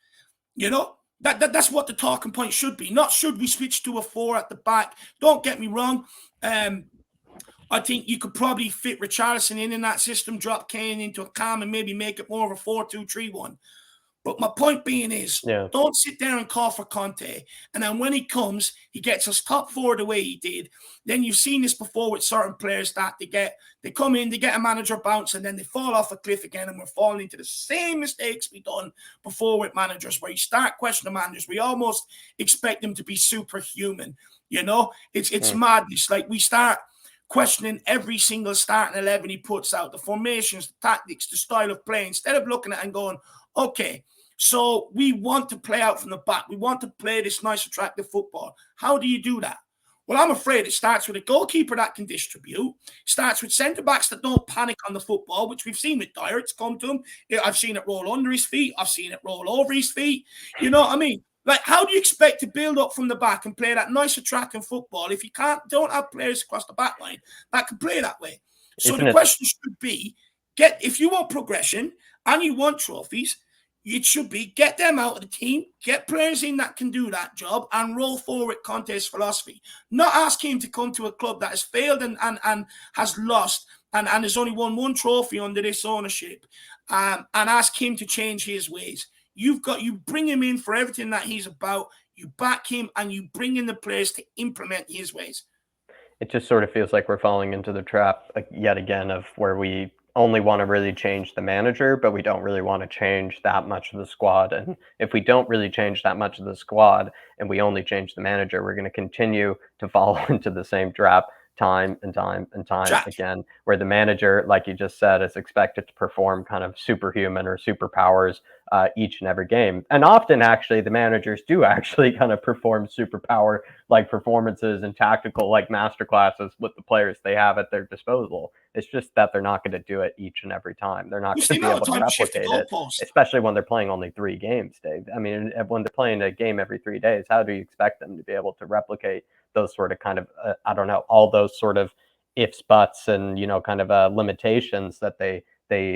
You know, that's what the talking point should be. Not should we switch to a 4 at the back. Don't get me wrong. I think you could probably fit Richarlison in that system, drop Kane into a cam, and maybe make it more of a 4-2-3-1. But my point being is, don't sit there and call for Conte, and then when he comes, he gets us top 4 the way he did. Then you've seen this before with certain players, that they come in, they get a manager bounce, and then they fall off a cliff again, and we're falling into the same mistakes we done before with managers, where you start questioning managers. We almost expect them to be superhuman. You know, it's madness. Like, we start questioning every single starting 11 he puts out, the formations, the tactics, the style of play, instead of looking at it and going, okay, so we want to play out from the back. We want to play this nice, attractive football. How do you do that? Well, I'm afraid it starts with a goalkeeper that can distribute. Starts with centre-backs that don't panic on the football, which we've seen with Dyer. It's come to him. I've seen it roll under his feet. I've seen it roll over his feet. You know what I mean? Like, how do you expect to build up from the back and play that nice, attractive football if you don't have players across the back line that can play that way? So the question should be, if you want progression and you want trophies, it should be get them out of the team, get players in that can do that job, and roll forward Conte's philosophy. Not ask him to come to a club that has failed and has lost and has only won one trophy under this ownership, and ask him to change his ways. You bring him in for everything that he's about, you back him, and you bring in the players to implement his ways. It just sort of feels like we're falling into the trap yet again of where we only want to really change the manager, but we don't really want to change that much of the squad. And if we don't really change that much of the squad and we only change the manager, we're going to continue to fall into the same trap time and time and time again, where the manager, like you just said, is expected to perform kind of superhuman or superpowers each and every game. And often, actually, the managers do actually kind of perform superpower like performances and tactical like masterclasses with the players they have at their disposal. It's just that they're not going to do it each and every time. They're not going to be able to replicate it, especially when they're playing only 3 games, Dave. I mean, when they're playing a game every 3 days, how do you expect them to be able to replicate those sort of kind of, I don't know, all those sort of ifs, buts, and, you know, kind of limitations that they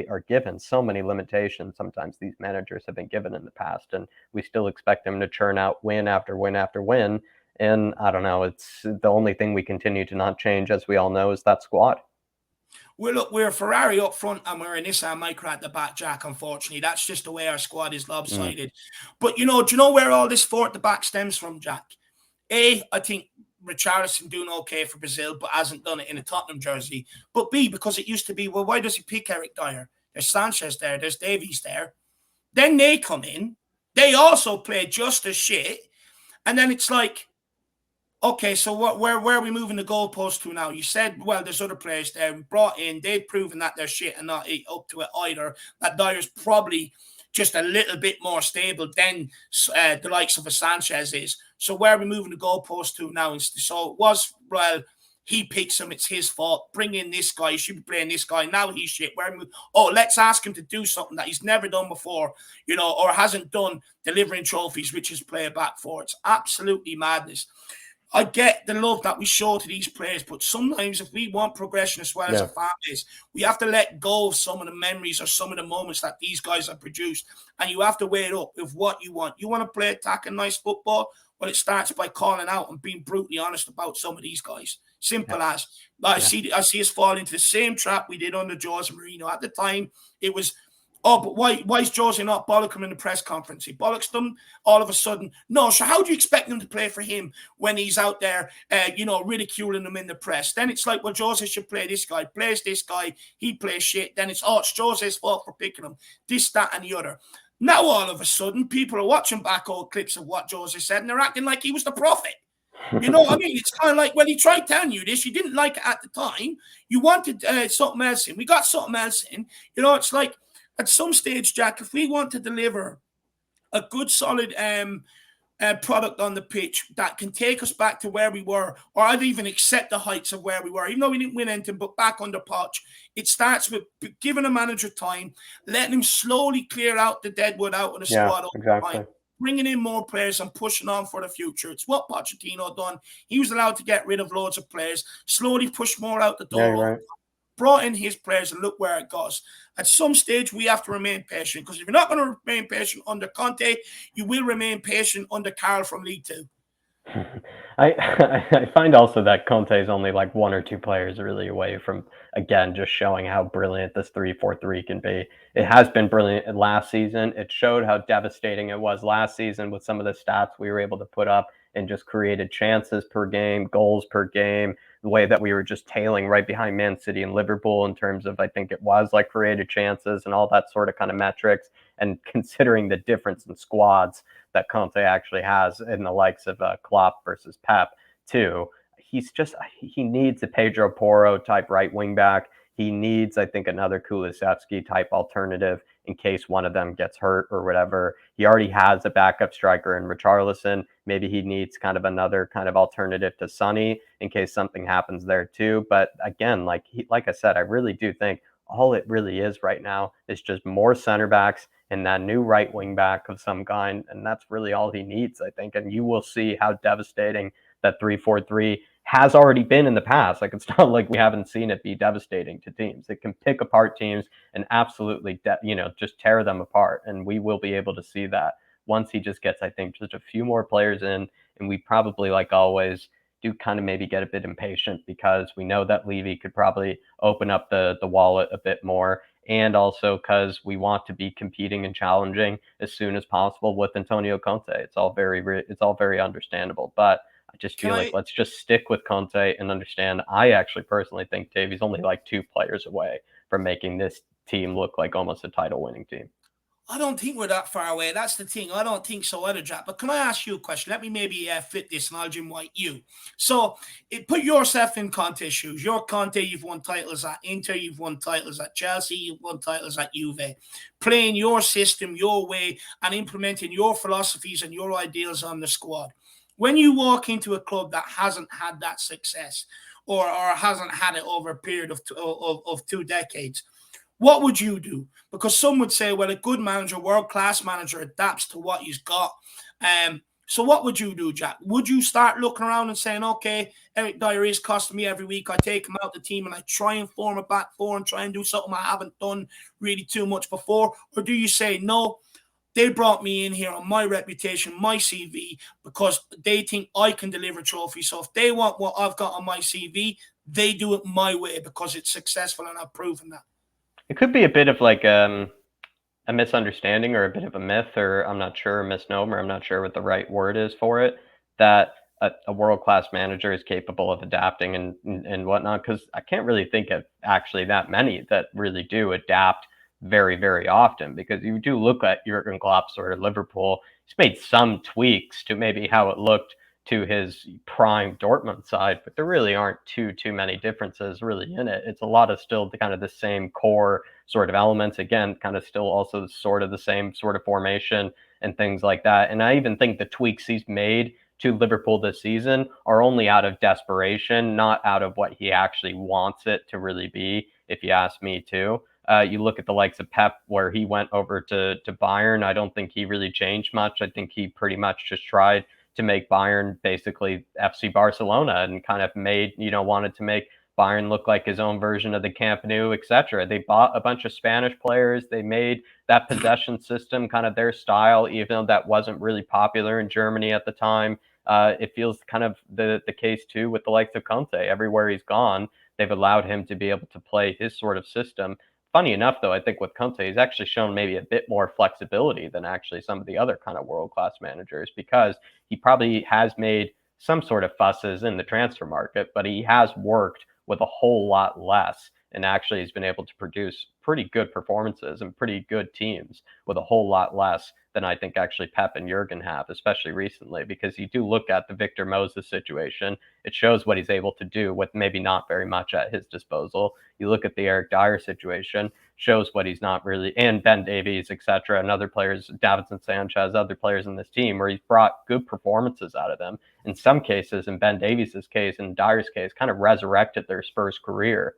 are given. So many limitations sometimes these managers have been given in the past, and we still expect them to churn out win after win after win. And I don't know, it's the only thing we continue to not change, as we all know, is that squad. we're a Ferrari up front and we're a Nissan Micra at the back, Jack. Unfortunately, that's just the way our squad is lopsided. But do you know where all this four at the back stems from, Jack? I think Richarlison doing okay for Brazil, but hasn't done it in a Tottenham jersey. But B, because it used to be, well, why does he pick Eric Dyer? There's Sanchez there, there's Davies there. Then they come in, they also play just as shit, and then it's like, okay, so where are we moving the goalpost to now? You said, well, there's other players there we brought in. They've proven that they're shit and not up to it either. That Dyer's probably just a little bit more stable than the likes of a Sanchez is. So where are we moving the goalpost to now? So it was, well, he picks him. It's his fault. Bring in this guy. You should be playing this guy. Now he's shit. Let's ask him to do something that he's never done before, or hasn't done, delivering trophies, which is play back for. It's absolutely madness. I get the love that we show to these players, but sometimes if we want progression as well as a fan base, we have to let go of some of the memories or some of the moments that these guys have produced, and you have to weigh it up with what you want. You want to play attacking nice football? Well, it starts by calling out and being brutally honest about some of these guys. Simple as. I see us fall into the same trap we did under Jose Mourinho. At the time, it was, but why is Jose not bollocking him in the press conference? He bollocks them all of a sudden. No, so how do you expect him to play for him when he's out there, ridiculing them in the press? Then it's like, well, Jose should play this guy, plays this guy, he plays shit. Then it's Jose's fault for picking him, this, that, and the other. Now, all of a sudden, people are watching back old clips of what Jose said, and they're acting like he was the prophet. You know what I mean? It's kind of like, well, he tried telling you this. You didn't like it at the time. You wanted something else in. We got something else in. It's like, at some stage, Jack, if we want to deliver a good, solid product on the pitch that can take us back to where we were, or I'd even accept the heights of where we were, even though we didn't win anything, but back under Poch, it starts with giving a manager time, letting him slowly clear out the deadwood out of the squad over time, bringing in more players and pushing on for the future. It's what Pochettino done. He was allowed to get rid of loads of players, slowly push more out the door, brought in his players, and look where it goes. At some stage, we have to remain patient, because if you're not going to remain patient under Conte, you will remain patient under Carl from League Two. I find also that Conte is only like one or two players really away from, again, just showing how brilliant this 3-4-3 can be. It has been brilliant last season. It showed how devastating it was last season with some of the stats we were able to put up and just created chances per game, goals per game, the way that we were just tailing right behind Man City and Liverpool in terms of, I think it was like created chances and all that sort of kind of metrics. And considering the difference in squads that Conte actually has in the likes of Klopp versus Pep too, he needs a Pedro Porro type right wing back. He needs, I think, another Kulusevski type alternative in case one of them gets hurt or whatever. He already has a backup striker in Richarlison. Maybe he needs kind of another kind of alternative to Sonny in case something happens there too. But again, like I said, I really do think all it really is right now is just more center backs and that new right wing back of some kind. And that's really all he needs, I think. And you will see how devastating that 3-4-3 has already been in the past. Like, it's not like we haven't seen it be devastating to teams. It can pick apart teams and absolutely, just tear them apart. And we will be able to see that once he just gets, I think, just a few more players in. And we probably, like always, do kind of maybe get a bit impatient because we know that Levy could probably open up the wallet a bit more. And also because we want to be competing and challenging as soon as possible with Antonio Conte. It's all very understandable. But I just feel like let's just stick with Conte and understand. I actually personally think Davey's only like 2 players away from making this team look like almost a title-winning team. I don't think we're that far away. That's the thing. I don't think so either, Jack. But can I ask you a question? Let me maybe flip this and I'll Jim White you. So put yourself in Conte's shoes. You're Conte, you've won titles at Inter, you've won titles at Chelsea, you've won titles at Juve. Playing your system, your way, and implementing your philosophies and your ideals on the squad. When you walk into a club that hasn't had that success or hasn't had it over a period of 2 decades, what would you do? Because some would say, well, a good manager, world-class manager, adapts to what he's got. So what would you do, Jack? Would you start looking around and saying, okay, Eric Dyer is costing me every week. I take him out the team and I try and form a back four and try and do something I haven't done really too much before? Or do you say, no, They brought me in here on my reputation, my CV, because they think I can deliver trophies. So if they want what I've got on my CV, they do it my way because it's successful, and I've proven that. It could be a bit of like a misunderstanding or a bit of a myth, or I'm not sure, a misnomer. I'm not sure what the right word is for it. That a world class manager is capable of adapting and whatnot. Because I can't really think of actually that many that really do adapt very very often. Because you do look at Jurgen Klopp's sort of Liverpool. He's made some tweaks to maybe how it looked to his prime Dortmund side, but there really aren't too many differences really in it. It's a lot of still the kind of the same core sort of elements. Again, kind of still also sort of the same sort of formation and things like that. And I even think the tweaks he's made to Liverpool this season are only out of desperation, not out of what he actually wants it to really be, if you ask me too. You look at the likes of Pep, where he went over to Bayern. I don't think he really changed much. I think he pretty much just tried to make Bayern basically FC Barcelona and kind of wanted to make Bayern look like his own version of the Camp Nou, etc. They bought a bunch of Spanish players. They made that possession system kind of their style, even though that wasn't really popular in Germany at the time. It feels kind of the case too with the likes of Conte. Everywhere he's gone, they've allowed him to be able to play his sort of system. Funny enough, though, I think with Conte, he's actually shown maybe a bit more flexibility than actually some of the other kind of world-class managers, because he probably has made some sort of fusses in the transfer market, but he has worked with a whole lot less, and actually has been able to produce pretty good performances and pretty good teams with a whole lot less than I think actually Pep and Jurgen have, especially recently. Because you do look at the Victor Moses situation, it shows what he's able to do with maybe not very much at his disposal. You look at the Eric Dyer situation, shows what he's not really, and Ben Davies, etc., and other players, Davinson Sanchez, other players in this team, where he's brought good performances out of them. In some cases, in Ben Davies' case, in Dyer's case, kind of resurrected their Spurs career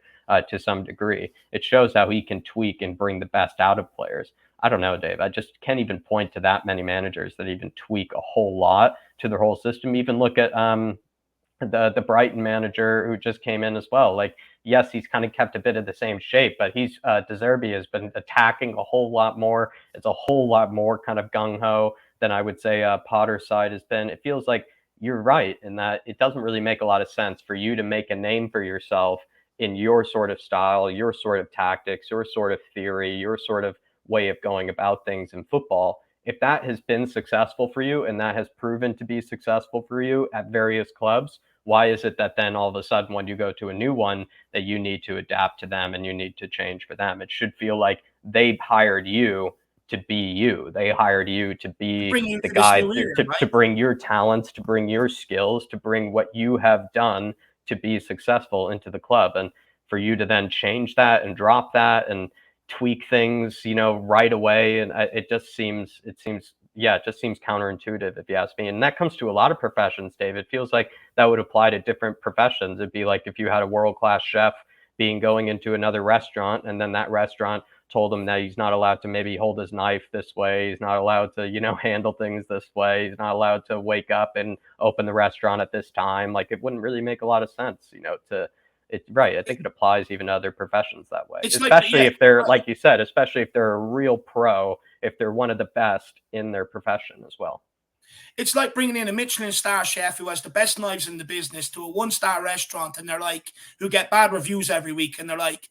to some degree. It shows how he can tweak and bring the best out of players. I don't know, Dave. I just can't even point to that many managers that even tweak a whole lot to their whole system. Even look at the Brighton manager who just came in as well. Like, yes, he's kind of kept a bit of the same shape, but he's De Zerbi has been attacking a whole lot more. It's a whole lot more kind of gung ho than I would say Potter's side has been. It feels like you're right in that it doesn't really make a lot of sense for you to make a name for yourself in your sort of style, your sort of tactics, your sort of theory, your sort of way of going about things in football. If that has been successful for you and that has proven to be successful for you at various clubs, why is it that then all of a sudden when you go to a new one that you need to adapt to them and you need to change for them? It should feel like they hired you to be you. They hired you to be the guy to bring your talents, to bring your skills, to bring what you have done to be successful into the club. And for you to then change that and drop that and tweak things, right away. And it just seems counterintuitive, if you ask me. And that comes to a lot of professions, Dave. It feels like that would apply to different professions. It'd be like if you had a world-class chef going into another restaurant, and then that restaurant told him that he's not allowed to maybe hold his knife this way. He's not allowed to, handle things this way. He's not allowed to wake up and open the restaurant at this time. Like, it wouldn't really make a lot of sense, it's right. I think it applies even to other professions that way, especially if they're, like you said, especially if they're a real pro, if they're one of the best in their profession as well. It's like bringing in a Michelin star chef who has the best knives in the business to a one-star restaurant, and they're like, who get bad reviews every week, and they're like,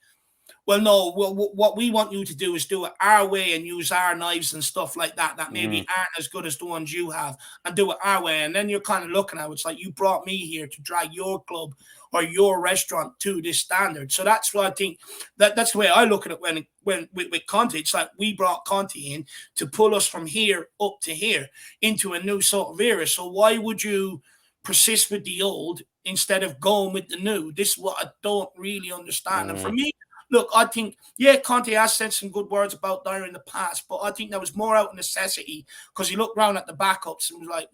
well, no, what we want you to do is do it our way and use our knives and stuff like that maybe aren't as good as the ones you have, and do it our way. And then you're kind of looking at it, it's like, you brought me here to drag your club or your restaurant to this standard. So that's what I think, that's the way I look at it when with Conte. It's like, we brought Conte in to pull us from here up to here into a new sort of era. So why would you persist with the old instead of going with the new? This is what I don't really understand. And for me, look, I think, Conte has said some good words about Dyer in the past, but I think that was more out of necessity, because he looked around at the backups and was like,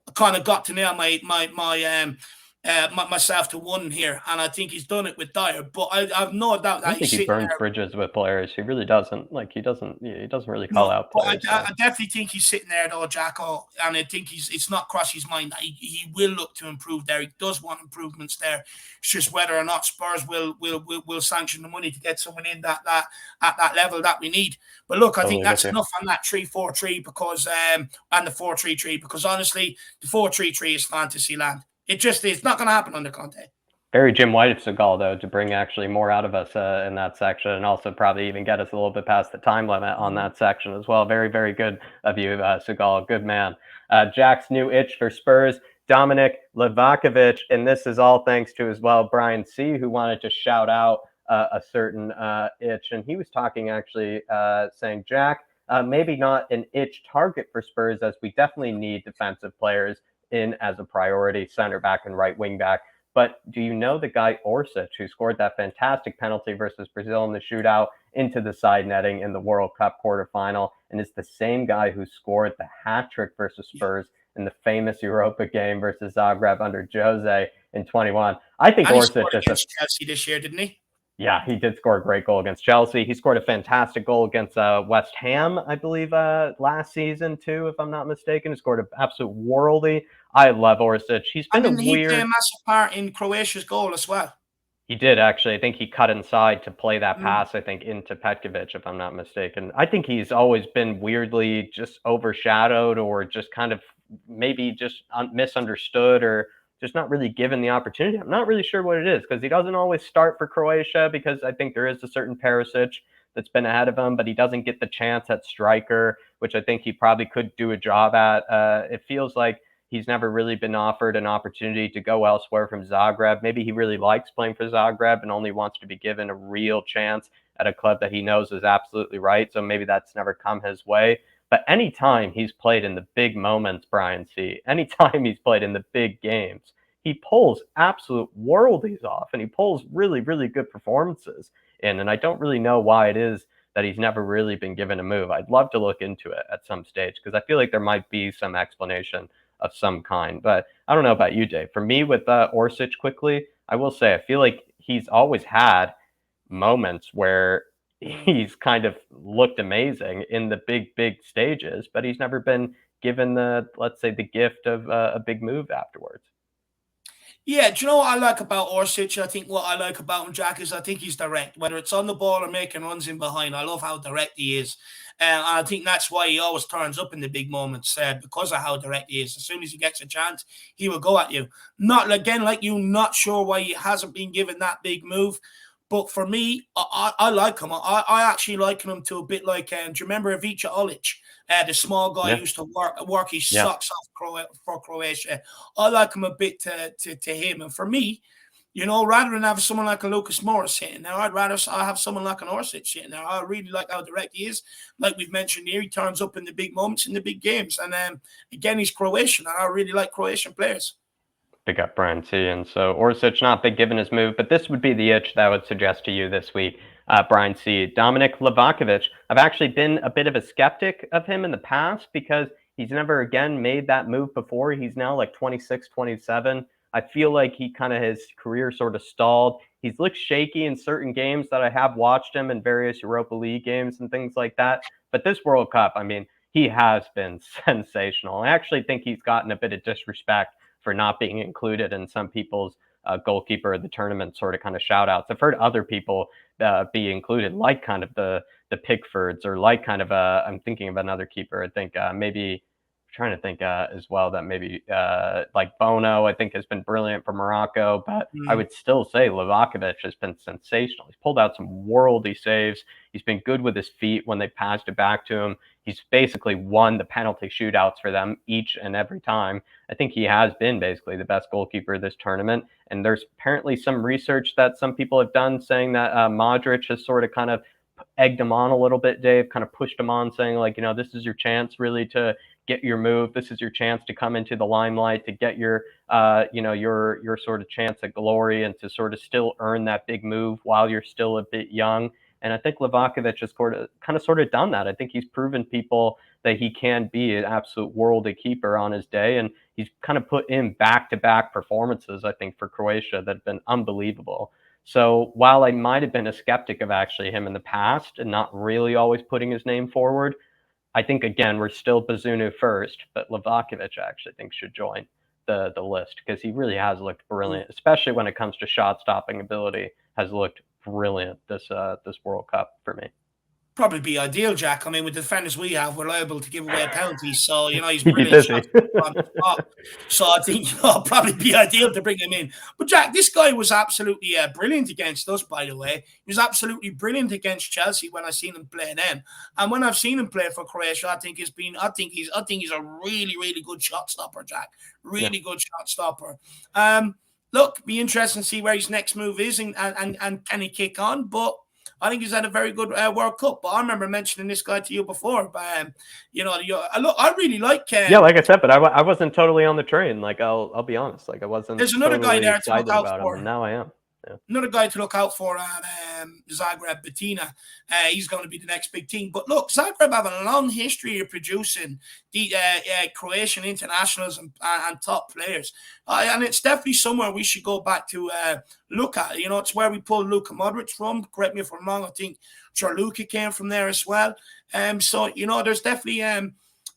I kind of got to nail my myself to one here, and I think he's done it with Dyer. But I've no doubt I that don't think he's he sitting burns there. bridges with players. He really doesn't. Like he doesn't really call No, out but players. I definitely think he's sitting there though, Jacko, and I think it's not crossed his mind that he will look to improve there. He does want improvements there. It's just whether or not Spurs will sanction the money to get someone in that at that level that we need. But look, I think Totally with that's you. enough on that 3-4-3 because and the 4-3-3 because honestly, the 4-3-3 is fantasy land. It just is not going to happen under Conte. Very Jim White of Seagal, though, to bring actually more out of us in that section, and also probably even get us a little bit past the time limit on that section as well. Very, very good of you, Seagal. Good man. Jack's new itch for Spurs, Dominic Livakovic, and this is all thanks to as well Brian C, who wanted to shout out a certain itch, and he was talking actually saying, Jack, maybe not an itch target for Spurs, as we definitely need defensive players in as a priority, center back and right wing back. But do you know the guy Orsic, who scored that fantastic penalty versus Brazil in the shootout into the side netting in the World Cup quarterfinal, and is the same guy who scored the hat trick versus Spurs in the famous Europa game versus Zagreb under Jose in 21? I think And he Orsic scored is against Chelsea this year, didn't he? Yeah, he did score a great goal against Chelsea. He scored a fantastic goal against West Ham, I believe, last season too, if I'm not mistaken. He scored an absolute worldie. I love Orsic. He's And been a then he played a weird. massive part in Croatia's goal as well. He did actually. I think he cut inside to play that Mm. pass, I think, into Petkovic, if I'm not mistaken. I think he's always been weirdly just overshadowed or just kind of maybe just misunderstood or just not really given the opportunity. I'm not really sure what it is because he doesn't always start for Croatia because I think there is a certain Perisic that's been ahead of him, but he doesn't get the chance at striker, which I think he probably could do a job at. It feels like he's never really been offered an opportunity to go elsewhere from Zagreb. Maybe he really likes playing for Zagreb and only wants to be given a real chance at a club that he knows is absolutely right. So maybe that's never come his way. But anytime he's played in the big moments, Brian C., anytime he's played in the big games, he pulls absolute worldies off and he pulls really, really good performances in. And I don't really know why it is that he's never really been given a move. I'd love to look into it at some stage because I feel like there might be some explanation of some kind. But I don't know about you, Dave. For me, with Orsic, quickly, I will say I feel like he's always had moments where he's kind of looked amazing in the big stages, but he's never been given the, let's say, the gift of a big move afterwards. Yeah, do you know what I like about Orsic? I think what I like about him, Jack, is I think he's direct. Whether it's on the ball or making runs in behind, I love how direct he is. And I think that's why he always turns up in the big moments because of how direct he is. As soon as he gets a chance, he will go at you. Not again like you, not sure why he hasn't been given that big move. But for me, I like him. I actually liken him to a bit like, do you remember Ivica Olic? The small guy Yeah. used to work his Yeah. socks off for Croatia. I like him a bit to him. And for me, rather than have someone like a Lucas Morris sitting there, I'd rather have someone like an Orsic sitting there. I really like how direct he is. Like we've mentioned here, he turns up in the big moments, in the big games. And again, he's Croatian, and I really like Croatian players. Big up Brian T. And so Orsic not big given his move, but this would be the itch that I would suggest to you this week, Brian C. Dominic Livakovic. I've actually been a bit of a skeptic of him in the past because he's never again made that move before. He's now like 26, 27. I feel like he kind of his career sort of stalled. He's looked shaky in certain games that I have watched him in various Europa League games and things like that. But this World Cup, I mean, he has been sensational. I actually think he's gotten a bit of disrespect for not being included in some people's goalkeeper of the tournament sort of kind of shout outs. I've heard other people be included, like kind of the Pickfords or like kind of I'm thinking of another keeper. I think maybe trying to think as well that maybe like Bono, I think has been brilliant for Morocco, but I would still say Livakovic has been sensational. He's pulled out some worldy saves. He's been good with his feet when they passed it back to him. He's basically won the penalty shootouts for them each and every time. I think he has been basically the best goalkeeper of this tournament. And there's apparently some research that some people have done saying that Modric has sort of kind of egged him on a little bit, Dave, kind of pushed him on, saying like, this is your chance really to get your move. This is your chance to come into the limelight, to get your sort of chance at glory and to sort of still earn that big move while you're still a bit young. And I think Livakovic has sort of done that. I think he's proven people that he can be an absolute worldly keeper on his day. And he's kind of put in back-to-back performances, I think, for Croatia that have been unbelievable. So while I might have been a skeptic of actually him in the past and not really always putting his name forward, I think again we're still Bazunu first, but Livakovic I actually think should join the list because he really has looked brilliant, especially when it comes to shot stopping ability. Has looked brilliant this World Cup for me. Probably be ideal, Jack. I mean, with the defenders we have, we're liable to give away penalties. So, he's He'd be brilliant busy. shots on the spot. So I think, it'll probably be ideal to bring him in. But Jack, this guy was absolutely brilliant against us, by the way. He was absolutely brilliant against Chelsea when I seen him play them. And when I've seen him play for Croatia, I think he's a really, really good shot stopper, Jack. Really good shot stopper. Look, be interesting to see where his next move is and can he kick on. But I think he's had a very good World Cup. But I remember mentioning this guy to you before. But look, I really like. Yeah, like I said, but I wasn't totally on the train. Like I'll be honest, like I wasn't. There's another guy there to look out for. Him, and now I am. Yeah. Another guy to look out for at Zagreb, Betina. He's going to be the next big thing. But look, Zagreb have a long history of producing the Croatian internationals and top players. And it's definitely somewhere we should go back to look at. It's where we pulled Luka Modric from. Correct me if I'm wrong. I think Luka came from there as well. So, there's definitely...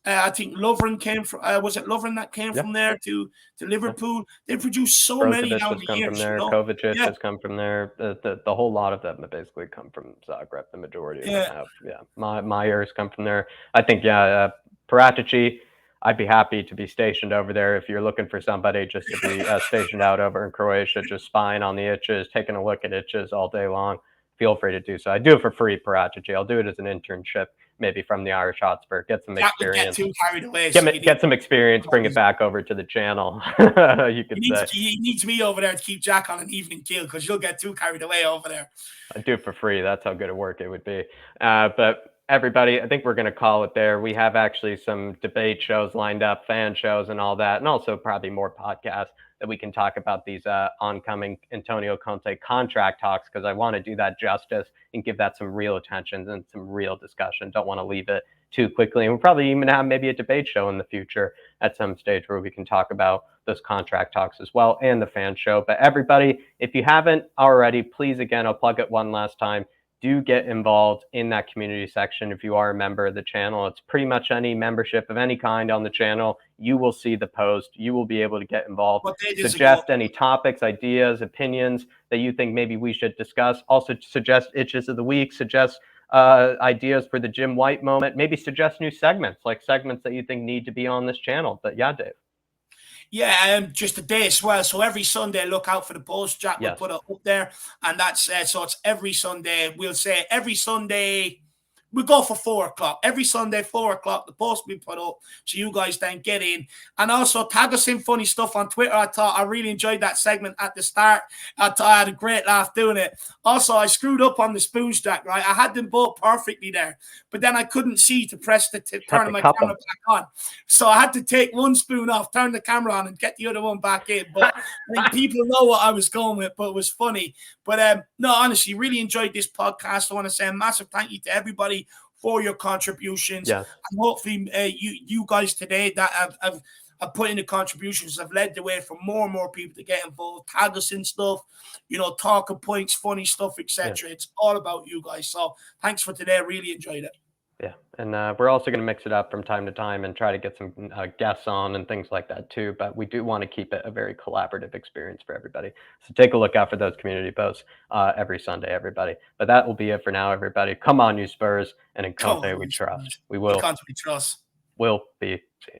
I think Lovren came from. Was it Lovren that came from there to Liverpool? They produced so many down the years. From there. Kovacic has come from there. The whole lot of them have basically come from Zagreb. The majority of them have. Yeah, Myers come from there. I think Paratici. I'd be happy to be stationed over there if you're looking for somebody just to be stationed out over in Croatia, just spying on the itches, taking a look at itches all day long. Feel free to do so. I do it for free, Paratici. I'll do it as an internship. Maybe from the IrishHotspur, get some experience. Get too carried away. Get some experience. Bring it back over to the channel. He needs me over there to keep Jack on an evening kill because you'll get too carried away over there. I do it for free. That's how good a work it would be. But everybody, I think we're going to call it there. We have actually some debate shows lined up, fan shows, and all that, and also probably more podcasts that we can talk about these oncoming Antonio Conte contract talks because I want to do that justice and give that some real attention and some real discussion. Don't want to leave it too quickly. And we'll probably even have maybe a debate show in the future at some stage where we can talk about those contract talks as well and the fan show. But everybody, if you haven't already, please, again, I'll plug it one last time. Do get involved in that community section if you are a member of the channel. It's pretty much any membership of any kind on the channel. You will see the post. You will be able to get involved. Suggest any topics, ideas, opinions that you think maybe we should discuss. Also suggest itches of the week. Suggest ideas for the Jim White moment. Maybe suggest new segments, like segments that you think need to be on this channel. But yeah, Dave. Yeah, just a day as well. So every Sunday, look out for the post. Jack will put it up there. And that's so it's every Sunday. We'll say every Sunday. We go for 4 o'clock. Every Sunday, 4 o'clock, the post will be put up. So you guys then get in. And also tag us in funny stuff on Twitter. I really enjoyed that segment at the start. I had a great laugh doing it. Also, I screwed up on the spoons, Jack, right? I had them both perfectly there. But then I couldn't see to press to turn my camera back on. So I had to take one spoon off, turn the camera on, and get the other one back in. But I think people know what I was going with, but it was funny. But no, honestly, really enjoyed this podcast. I want to say a massive thank you to everybody for your contributions. And hopefully you guys today that have put in the contributions have led the way for more and more people to get involved, tag us in stuff, talking points, funny stuff, etc. It's all about you guys. So thanks for today. Really enjoyed it. Yeah, and we're also going to mix it up from time to time and try to get some guests on and things like that too. But we do want to keep it a very collaborative experience for everybody. So take a look out for those community posts every Sunday, everybody. But that will be it for now, everybody. Come on, you Spurs, and in Conte we trust. We will. Conte we trust. Will be